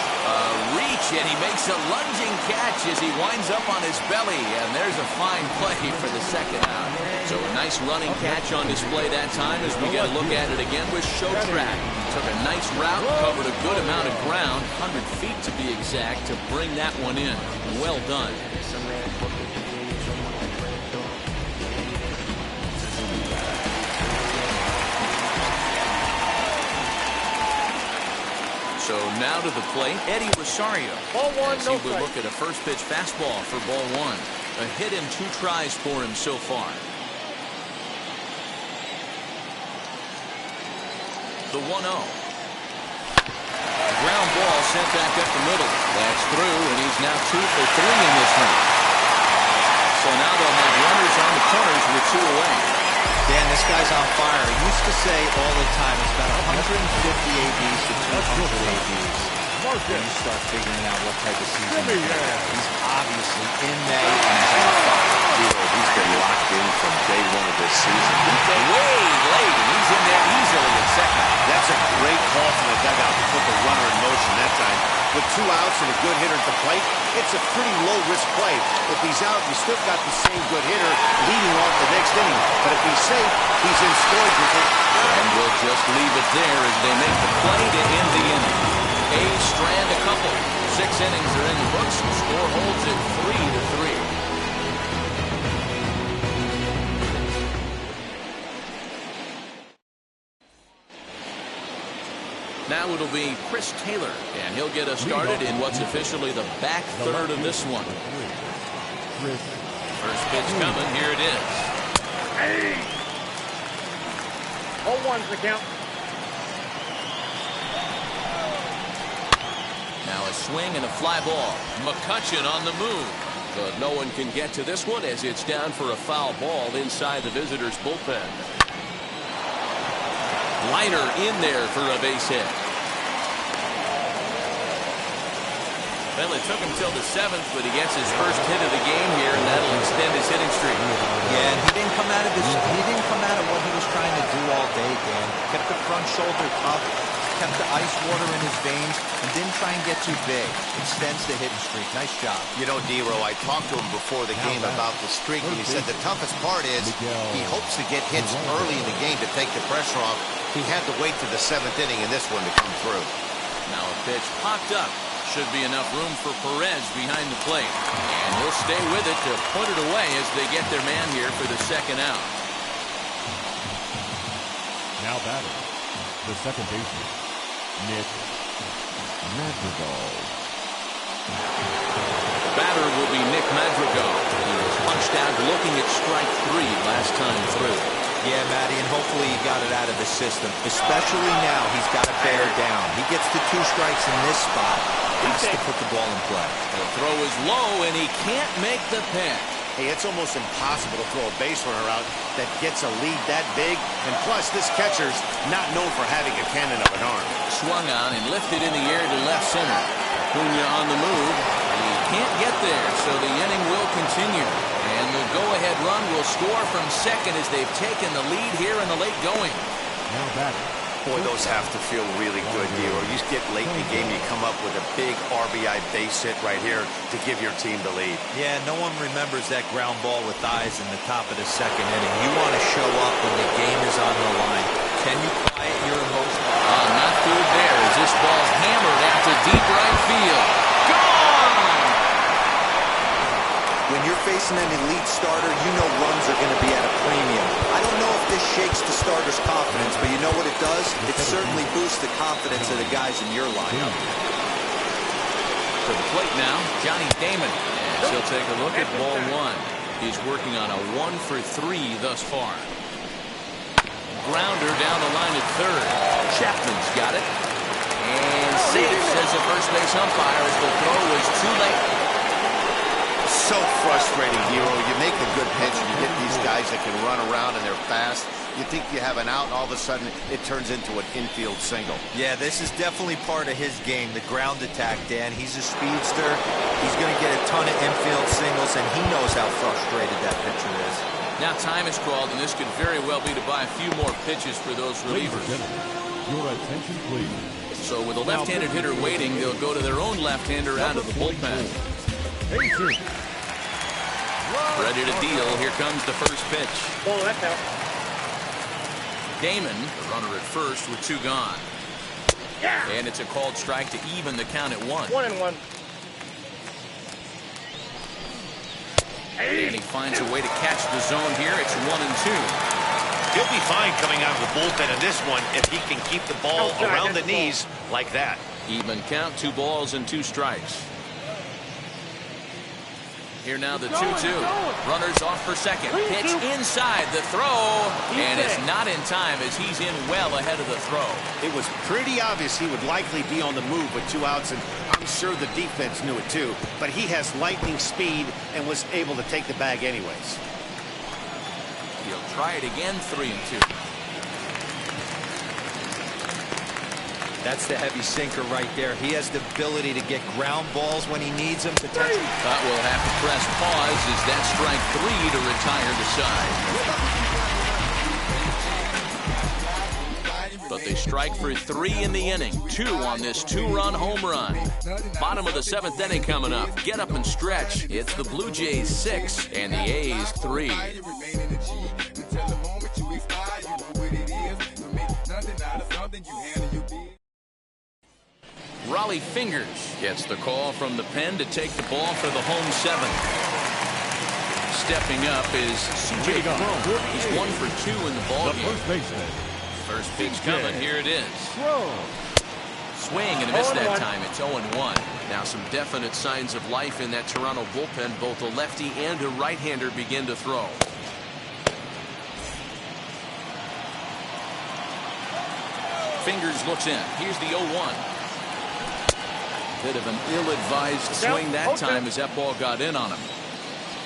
Reach, and he makes a lunging catch as he winds up on his belly. And there's a fine play for the second out. So a nice running catch on display that time as we get a look at it again with Show Track. Took a nice route, covered a good amount of ground, 100 feet to be exact, to bring that one in. Well done. So now to the plate, Eddie Rosario. Ball 1, as no he would strike. look at a first pitch fastball for ball 1. A hit in 2 tries for him so far. The 1-0. Ground ball sent back up the middle. That's through, and he's now 2 for 3 in this one. So now they'll have runners on the corners with 2 away. Dan, this guy's on fire. He used to say all the time it's about 150 ABs to 200 ABs. When you start figuring out what type of season he's having. He's obviously in May and he's on fire. He's been locked in from day 1 of this season. Way late, and he's in there easily at second. That's a great call from the dugout to put the runner in motion that time. With 2 outs and a good hitter at the plate, it's a pretty low-risk play. If he's out, you still got the same good hitter leading off the next inning. But if he's safe, he's in scoring position. And we'll just leave it there as they make the play to end the inning. A's strand a couple. 6 innings are in the books. Score holds at 3-3. Now it'll be Chris Taylor, and he'll get us started in what's officially the back third of this one. First pitch coming, here it is. Hey! 0-1's the count. Now a swing and a fly ball. McCutchen on the move. But no one can get to this one as it's down for a foul ball inside the visitors' bullpen. Liner in there for a base hit. Well, it took him till the 7th, but he gets his first hit of the game here, and that'll extend his hitting streak. Yeah, and he didn't come out of what he was trying to do all day, Dan. Kept the front shoulder up, kept the ice water in his veins, and didn't try and get too big. Extends the hitting streak. Nice job. You know, D-Ro, I talked to him before the game about the streak, and he said the toughest part is he hopes to get hits early in the game to take the pressure off. He had to wait to the 7th inning in this one to come through. Now a pitch popped up. Should be enough room for Perez behind the plate. And he'll stay with it to put it away as they get their man here for the second out. Now batting, the second baseman, Nick Madrigal. Batter will be Nick Madrigal. He was punched out looking at strike 3 last time through. Yeah, Matty, and hopefully he got it out of the system. Especially now, he's got to bear down. He gets the 2 strikes in this spot. Has to put the ball in play. The throw is low, and he can't make the pick. Hey, it's almost impossible to throw a base runner out that gets a lead that big. And plus, this catcher's not known for having a cannon of an arm. Swung on and lifted in the air to left center. Acuna on the move. He can't get there, so the inning will continue. And the go-ahead run will score from second as they've taken the lead here in the late going. Now batting. Boy, those have to feel really good, D-Ro. You get late in the game, you come up with a big RBI base hit right here to give your team the lead. Yeah, no one remembers that ground ball with eyes in the top of the second inning. You want to show up when the game is on the line. Can you quiet your emotions? Not understood there as this ball's hammered out to deep right field. Gone! When you're facing an elite starter, you know runs are going to be at a premium. I don't know if this shakes the starter's confidence, but you know what it does? It certainly boosts the confidence of the guys in your lineup. To the plate now, Johnny Damon. And he'll take a look at ball one. He's working on a 1-for-3 thus far. Grounder down the line at third. Chapman's got it. And safe, says the first base umpire, as the throw was too late. So frustrating, Hero. You make a good pitch and you get these guys that can run around and they're fast. You think you have an out and all of a sudden it turns into an infield single. Yeah, this is definitely part of his game, the ground attack, Dan. He's a speedster. He's going to get a ton of infield singles, and he knows how frustrated that pitcher is. Now time is called, and this could very well be to buy a few more pitches for those relievers. Your attention, please. So with a left-handed hitter waiting, they'll go to their own left-hander out of the bullpen. Ready to deal. Here comes the first pitch. Ball, that's out. Damon, the runner at first, with 2 gone. Yeah. And it's a called strike to even the count at 1. 1-1. And he finds a way to catch the zone here. It's 1-2. He'll be fine coming out of the bullpen in this one if he can keep the ball around the knees like that. Even count, 2 balls and 2 strikes. Here now the 2-2. Runners off for second. Pitch inside the throw. And it's not in time as he's in well ahead of the throw. It was pretty obvious he would likely be on the move with 2 outs, and I'm sure the defense knew it too. But he has lightning speed and was able to take the bag anyways. He'll try it again, 3-2. That's the heavy sinker right there. He has the ability to get ground balls when he needs them, potentially. But we'll have to press pause as that strike 3 to retire the side. But they strike for 3 in the inning. 2 on this 2-run home run. Bottom of the 7th inning coming up. Get up and stretch. It's the Blue Jays 6 and the A's 3. Raleigh Fingers gets the call from the pen to take the ball for the home 7th. Stepping up is C.J. Cron. He's 1 for 2 in the ballgame. First pitch coming. Here it is. Swing and a miss that time. It's 0-1. Now some definite signs of life in that Toronto bullpen. Both a lefty and a right-hander begin to throw. Fingers looks in. Here's the 0-1. Bit of an ill-advised swing that time as that ball got in on him.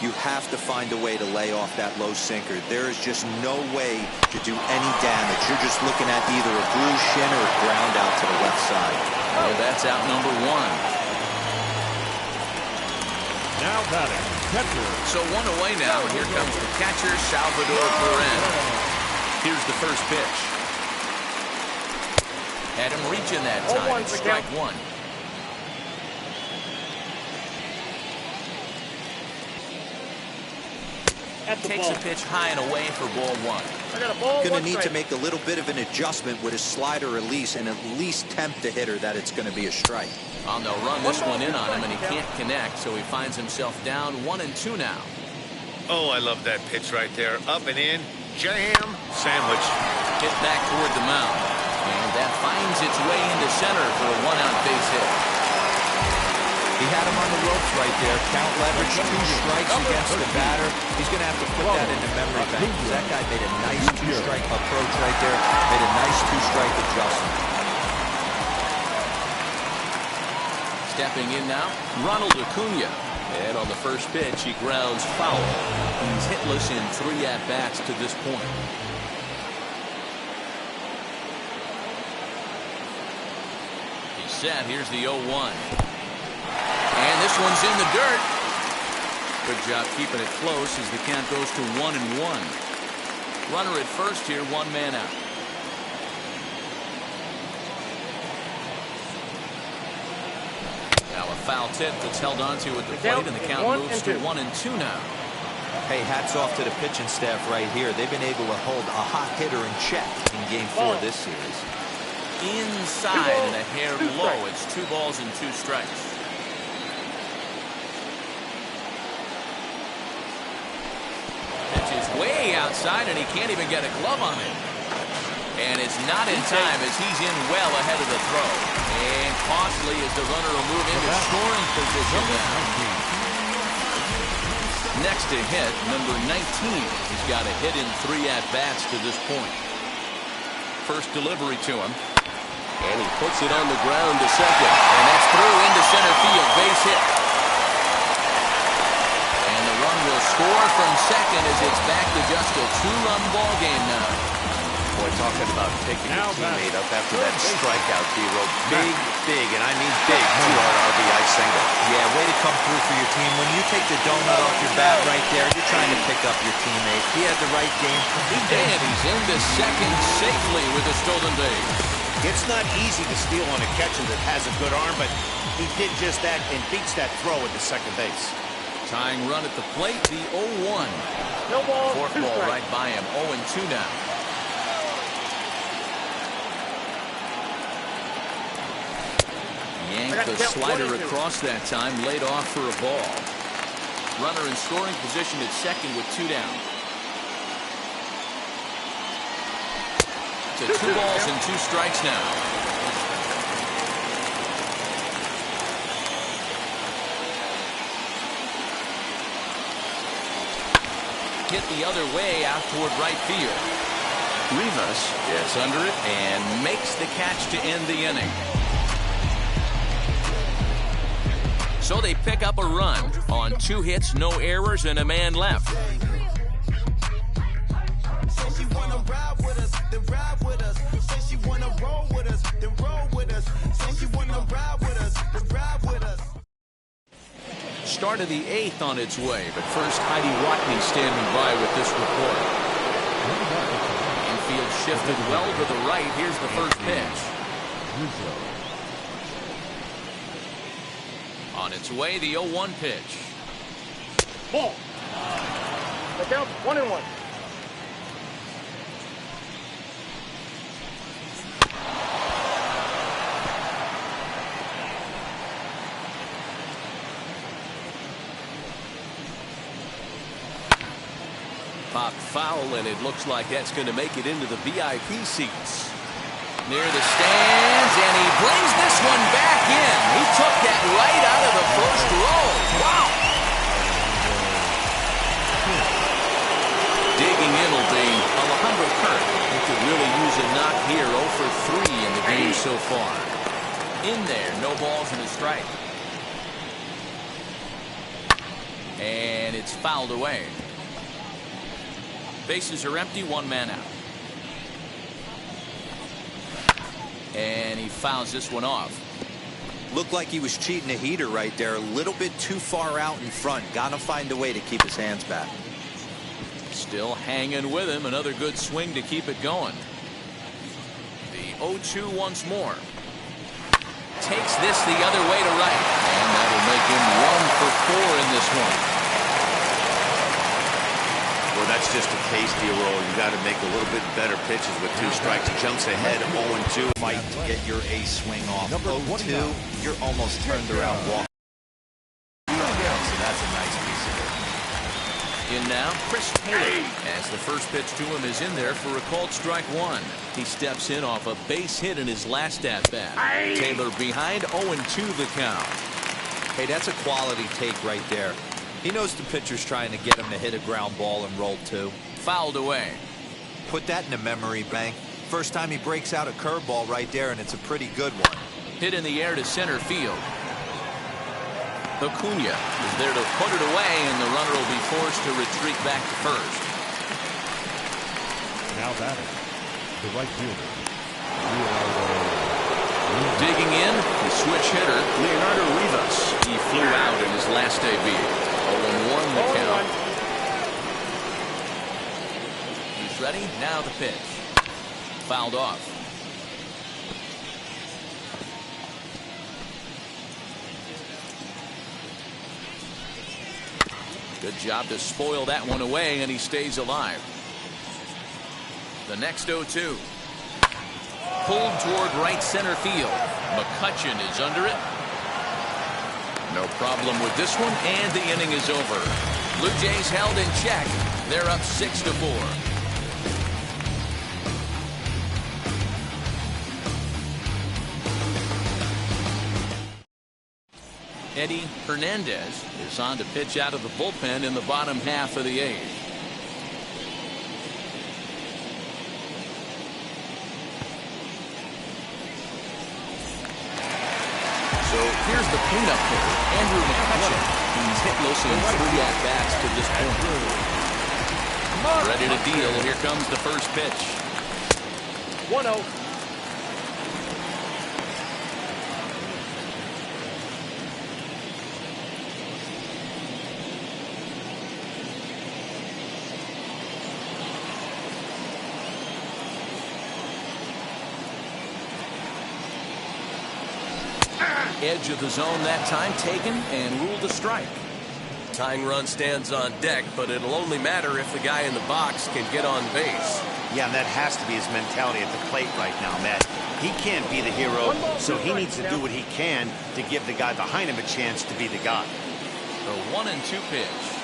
You have to find a way to lay off that low sinker. There is just no way to do any damage. You're just looking at either a bruised shin or a ground out to the left side. Oh, that's out number 1. Now batting, catcher. So 1 away now, and here comes the catcher, Salvador Perez. Here's the first pitch. Had him reaching that time. It's strike 1. Takes a pitch high and away for ball 1. Going to need to make a little bit of an adjustment with his slider release and at least tempt the hitter that it's going to be a strike. On they'll run this one in on him, and he can't connect, so he finds himself down 1-2 now. Oh, I love that pitch right there. Up and in, jam, sandwich. Hit back toward the mound, and that finds its way into center for a 1-out base hit. He had him on the ropes right there. Count leverage, 2 strikes against the batter. He's going to have to put that into memory bank because that guy made a nice 2-strike approach right there. Made a nice 2-strike adjustment. Stepping in now, Ronald Acuna. And on the first pitch, he grounds foul. He's hitless in 3 at-bats to this point. He's set. Here's the 0-1. And this one's in the dirt. Good job keeping it close as the count goes to 1-1. Runner at first here, 1 man out. Now a foul tip that's held onto at the plate, and the count moves to 1-2 now. Hey, hats off to the pitching staff right here. They've been able to hold a hot hitter in check in Game 4 this series. inside and a hair low. It's 2 balls and 2 strikes. Pitch is way outside, and he can't even get a glove on it. And it's not in time as he's in well ahead of the throw. And costly as the runner will move into scoring position now. Next to hit, number 19. He's got a hit in 3 at-bats to this point. First delivery to him. And he puts it on the ground to second. And that's through into center field. Base hit. And the run will score from second as it's back to just a 2-run ball game now. Boy, talking about picking your teammate up after that strikeout, D-Row. Big, and I mean big, 2-run RBI single. Yeah, way to come through for your team. When you take the donut off your bat right there, you're trying to pick up your teammate. He had the right game. And he's into second safely with a stolen base. It's not easy to steal on a catcher that has a good arm, but he did just that and beats that throw at the second base. Tying run at the plate, the 0-1. No ball. Fourth ball right by him, 0-2 now. Yanked the slider across that time, laid off for a ball. Runner in scoring position at second with 2 down. To 2 balls and 2 strikes now. Hit the other way out toward right field. Rivas gets under it and makes the catch to end the inning. So they pick up a run on 2 hits, no errors, and a man left. Start of the 8th on its way, but first Heidi Watney standing by with this report. Infield shifted well to the right. Here's the first pitch. On its way, the 0-1 pitch. Ball. The count 1-1. Pop foul, and it looks like that's going to make it into the VIP seats. Near the stands, and he brings this one back in. He took that right out of the first row. Wow! Digging in will be Alejandro Kirk. He could really use a knock here. 0 for 3 in the game so far. In there, no balls and a strike. And it's fouled away. Bases are empty, 1 man out. And he fouls this one off. Looked like he was cheating a heater right there. A little bit too far out in front. Got to find a way to keep his hands back. Still hanging with him. Another good swing to keep it going. The 0-2 once more. Takes this the other way to right. And that'll make him 1 for 4 in this one. Well, that's just a case, D-Roll. You got to make a little bit better pitches with 2 strikes. Jumps ahead, 0-2. Fight to get your ace swing off. 0-2, you're almost turned around walking. So that's a nice piece of it. In now, Chris Taylor, as the first pitch to him is in there for a called strike 1. He steps in off a base hit in his last at-bat. Taylor behind, 0-2 the count. Hey, that's a quality take right there. He knows the pitcher's trying to get him to hit a ground ball and roll 2. Fouled away. Put that in a memory bank. First time he breaks out a curveball right there, and it's a pretty good one. Hit in the air to center field. Acuna is there to put it away, and the runner will be forced to retreat back to first. Now batting, the right fielder. Digging in, the switch hitter, Leonardo Rivas. He flew out in his last debut. 0-1 the count. He's ready. Now the pitch. Fouled off. Good job to spoil that one away, and he stays alive. The next 0-2. pulled toward right center field. McCutcheon is under it. No problem with this one, and the inning is over. Blue Jays held in check. They're up 6-4. Eddie Hernandez is on to pitch out of the bullpen in the bottom half of the eighth. So here's the cleanup hitter, Andrew McCutcheon. He's hitless in 3 at-bats to this point. Ready to deal. Here comes the first pitch. 1-0. Edge of the zone that time taken and ruled a strike. Tying run stands on deck, but it'll only matter if the guy in the box can get on base. Yeah, and that has to be his mentality at the plate right now, Matt. He can't be the hero, so he needs to do what he can to give the guy behind him a chance to be the guy. The 1-2 pitch.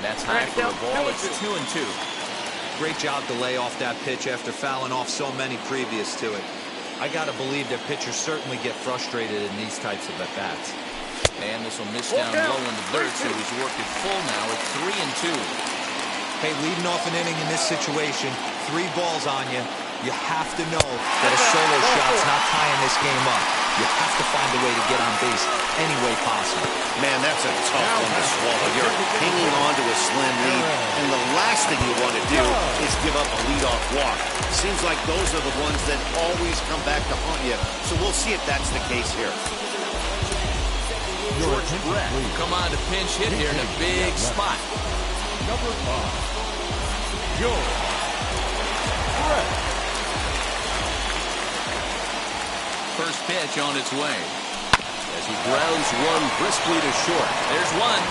That's high for a ball. It's 2-2. Great job to lay off that pitch after fouling off so many previous to it. I got to believe that pitchers certainly get frustrated in these types of at-bats. And this will miss down low in the dirt, so he's worked it full now at 3-2. Hey, leading off an inning in this situation, 3 balls on you. You have to know that a solo shot's not tying this game up. You have to find a way to get on base any way possible. Man, that's a tough one to swallow. You're hanging on to a slim lead, and the last thing you want to do is give up a leadoff walk. Seems like those are the ones that always come back to haunt you, so we'll see if that's the case here. George Brett come on to pinch hit here in a big spot. Number 5, George Brett. First pitch on its way. As he grounds one briskly to short. There's one.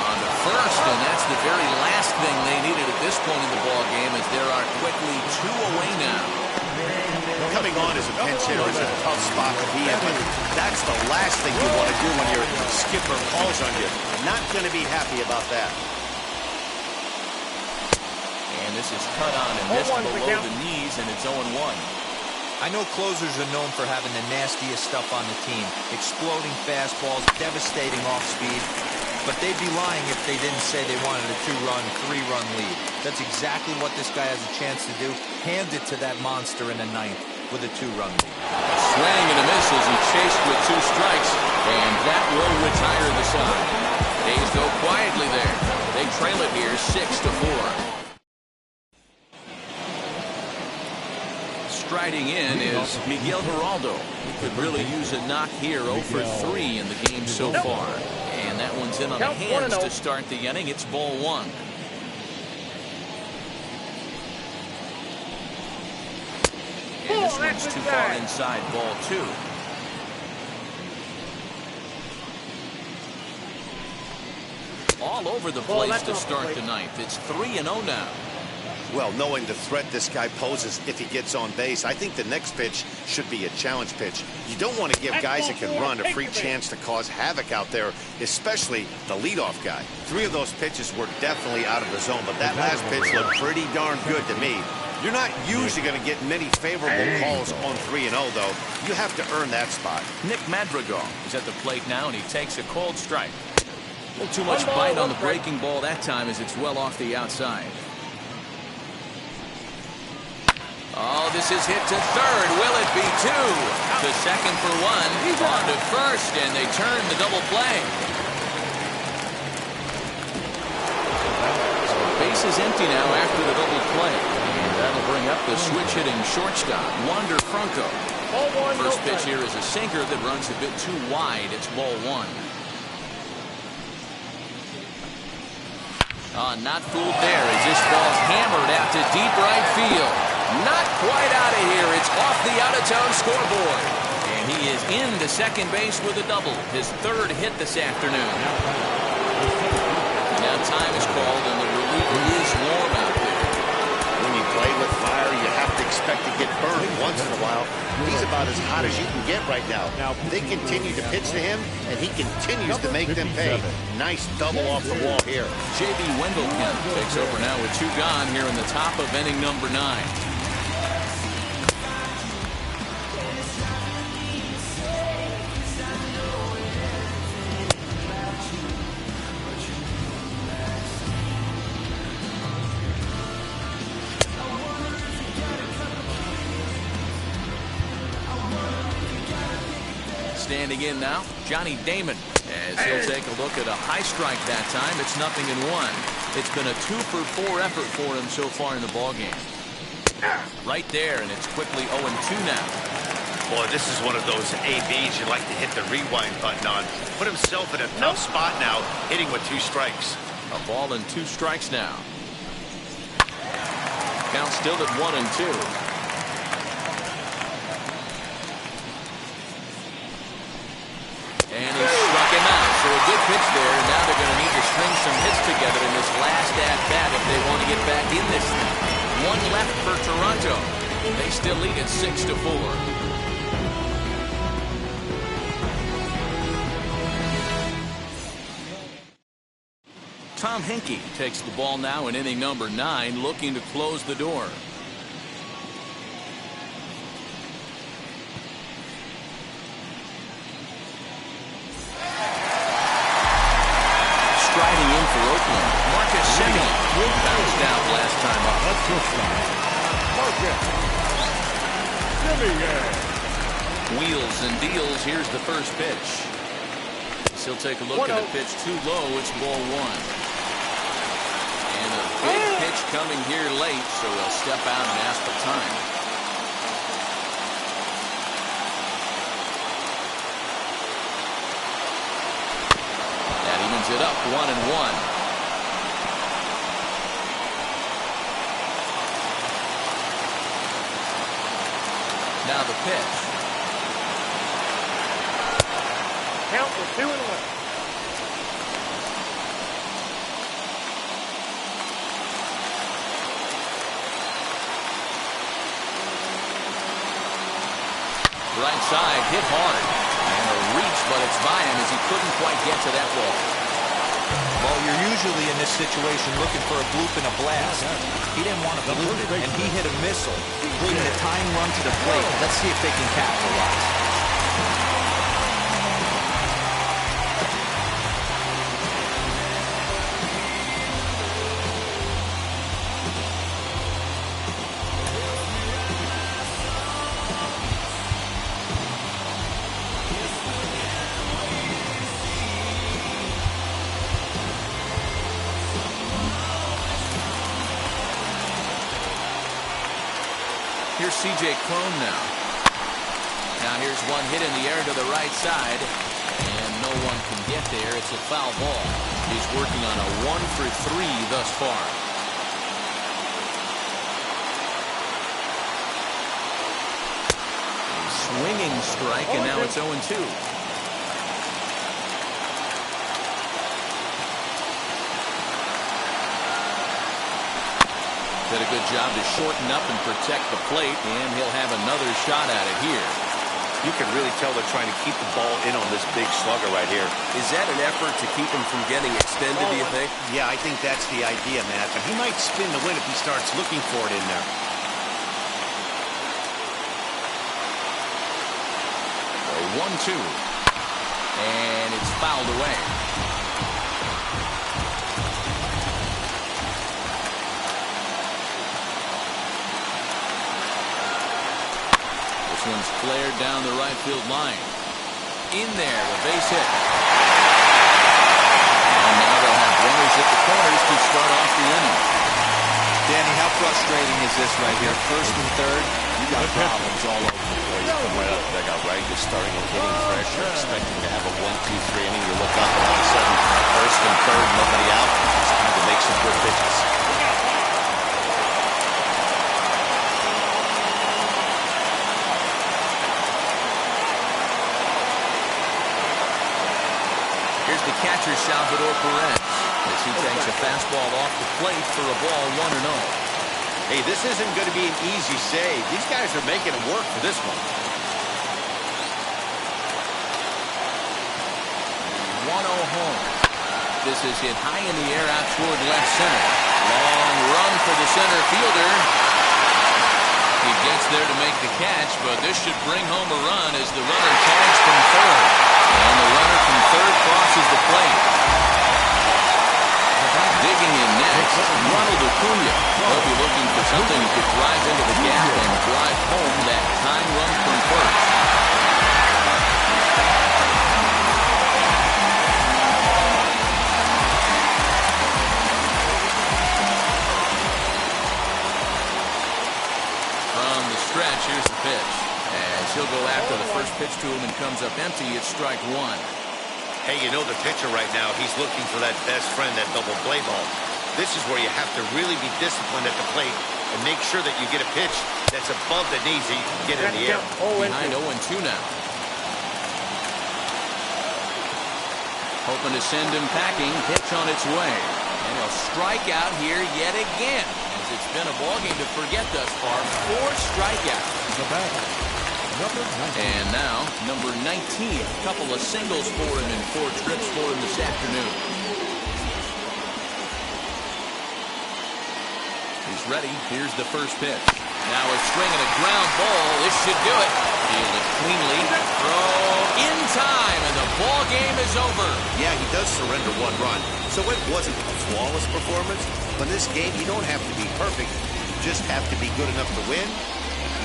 On to first, and that's the very last thing they needed at this point in the ball game, as there are quickly 2 away now. Coming on as a pinch hitter is a tough spot to be in, but that's the last thing you want to do when your skipper calls on you. Not going to be happy about that. And this is cut on and missed below the knees, and it's 0-1. I know closers are known for having the nastiest stuff on the team. Exploding fastballs, devastating off speed. But they'd be lying if they didn't say they wanted a 2-run, 3-run lead. That's exactly what this guy has a chance to do. Hand it to that monster in the 9th with a 2-run lead. Swing and a miss as he chased with 2 strikes. And that will retire the side. A's go quietly there. They trail it here 6-4. Striding in is Miguel Geraldo. He could really use a knock here. 0 for 3 in the game so far. And that one's in on the hands to start the inning. It's ball 1. And this one's too far inside, ball 2. All over the place to start the 9th. It's 3-0 now. Well, knowing the threat this guy poses if he gets on base, I think the next pitch should be a challenge pitch. You don't want to give guys that can run a free chance to cause havoc out there, especially the leadoff guy. 3 of those pitches were definitely out of the zone, but that last pitch looked pretty darn good to me. You're not usually going to get many favorable calls on 3-0, though. You have to earn that spot. Nick Madrigal is at the plate now, and he takes a cold strike. A little too much bite on the breaking ball that time, as it's well off the outside. Oh, this is hit to third. Will it be 2? To second for 1. On to first, and they turn the double play. So the base is empty now after the double play. And that'll bring up the switch-hitting shortstop, Wander Franco. Ball one, First no pitch strike. here is a sinker that runs a bit too wide. It's ball one. Not fooled there as this ball's hammered out to deep right field. Not quite out of here. It's off the out-of-town scoreboard. And he is into second base with a double. His third hit this afternoon. Now time is called and the reliever is warm out there. When you play with fire, you have to expect to get burned once in a while. He's about as hot as you can get right now. They continue to pitch to him, and he continues to make them pay. Nice double off the wall here. J.B. Wendelkamp takes over now with 2 gone here in the top of inning number 9. Standing in now, Johnny Damon, as he'll take a look at a high strike that time. It's 0-1. It's been a 2-for-4 effort for him so far in the ballgame. Right there, and it's quickly 0-2 now. Boy, this is one of those ABs you like to hit the rewind button on. Put himself in a tough spot now, hitting with 2 strikes. A ball and 2 strikes now. Count still at 1-2. And he struck him out. So a good pitch there. And now they're going to need to string some hits together in this last at-bat if they want to get back in this thing. 1 left for Toronto. They still lead at 6-4. Tom Henke takes the ball now in inning number 9, looking to close the door. Striding in for Oakland, Marcus Semien bounced out last time up. That's your shot. Marcus Semien. Wheels and deals. Here's the first pitch. He'll take a look at a pitch too low. It's ball 1. And a big pitch coming here late, so he'll step out and ask for time. That evens it up, 1-1. Now the pitch. Count for 2-1. Right side, hit hard. And a reach, but it's by him as he couldn't quite get to that ball. Well, you're usually in this situation looking for a bloop and a blast. He didn't want to bloop it, and he hit a missile, bringing the tying run to the plate. Let's see if they can capitalize. Here's C.J. Cron now. Now here's one hit in the air to the right side. And no one can get there. It's a foul ball. He's working on a 1-for-3 thus far. A swinging strike, and now it's 0-2. Did a good job to shorten up and protect the plate, and he'll have another shot at it here. You can really tell they're trying to keep the ball in on this big slugger right here. Is that an effort to keep him from getting extended, do you think? Yeah, I think that's the idea, Matt. But he might spin the win if he starts looking for it in there. 1-2. And it's fouled away. One's flared down the right field line. In there, a base hit. And now they'll have runners at the corners to start off the inning. Danny, how frustrating is this right here? First and third, you got problems all over the place. Right up the dugout, right? Just starting and hitting fresh. You're expecting to have a 1-2-3 inning. You look up and all of a sudden, first and third, nobody out. It's time to make some good pitches. Here's the catcher, Salvador Perez, as he takes a fastball off the plate for a ball 1-0. Hey, this isn't going to be an easy save. These guys are making it work for this one. 1-0 home. This is hit high in the air out toward left center. Long run for the center fielder. He gets there to make the catch, but this should bring home a run as the runner tags from third. And the runner from third crosses the plate. Digging in next, Ronald Acuna. He'll be looking for something that could drive into the gap and drive home that tying run from first. From the stretch, here's the pitch. As he'll go after the first pitch to him and comes up empty, it's strike one. Hey, you know the pitcher right now, he's looking for that best friend, that double play ball. This is where you have to really be disciplined at the plate and make sure that you get a pitch that's above the knees so you can get in the air. Behind 0-2 now. Hoping to send him packing. Pitch on its way. And he'll strike out here yet again. As it's been a ballgame to forget thus far. 4 strikeouts. The batter, number 19. And now, number 19. A couple of singles for him and 4 trips for him this afternoon. He's ready. Here's the first pitch. Now a swing and a ground ball. This should do it. Field it cleanly. Throw in time, and the ball game is over. Yeah, he does surrender 1 run, so it wasn't a flawless performance. But in this game, you don't have to be perfect. You just have to be good enough to win.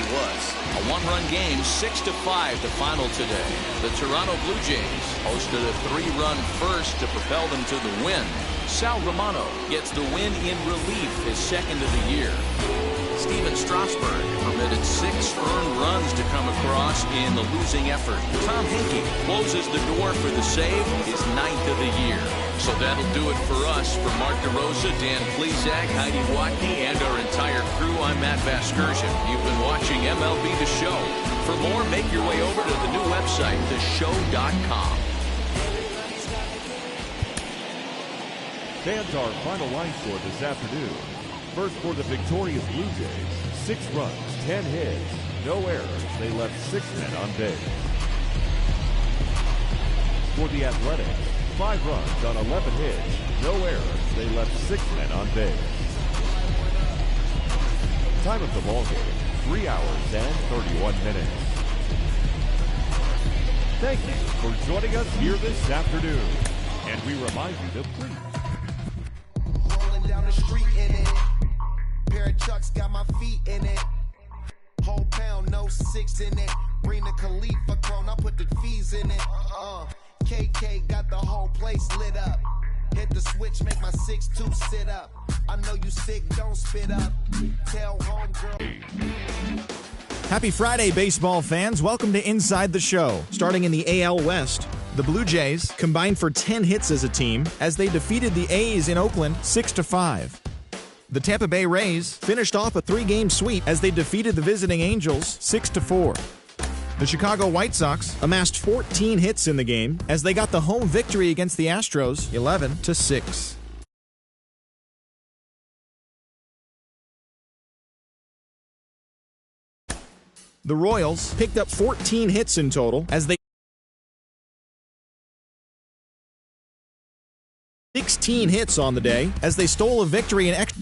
He was. A 1-run game, 6-5 the final today. The Toronto Blue Jays hosted a 3-run first to propel them to the win. Sal Romano gets the win in relief, his second of the year. Steven Strasburg permitted 6 earned runs to come across in the losing effort. Tom Henke closes the door for the save, his 9th of the year. So that'll do it for us. For Mark DeRosa, Dan Plesac, Heidi Watney, and our entire crew, I'm Matt Vasgersian. You've been watching MLB The Show. For more, make your way over to the new website, theshow.com. Fans, our final line score this afternoon. First for the victorious Blue Jays, 6 runs, 10 hits, no errors. They left 6 men on base. For the Athletics, 5 runs on 11 hits, no errors. They left 6 men on base. Time of the ball game, 3 hours and 31 minutes. Thank you for joining us here this afternoon. And we remind you to please. Rolling down the street in it. Pair of Chucks got my feet in it. Whole pound, no 6 in it. Bring the Khalifa clone, I put the fees in it. KK got the whole place lit up. Hit the switch, make my 6'2" sit up. I know you sick, don't spit up. Tell homegirl. Happy Friday, baseball fans. Welcome to Inside the Show. Starting in the AL West, the Blue Jays combined for 10 hits as a team as they defeated the A's in Oakland 6-5. The Tampa Bay Rays finished off a 3-game sweep as they defeated the visiting Angels 6-4. The Chicago White Sox amassed 14 hits in the game as they got the home victory against the Astros 11-6. The Royals picked up 14 hits in total as they 16 hits on the day as they stole a victory in extra.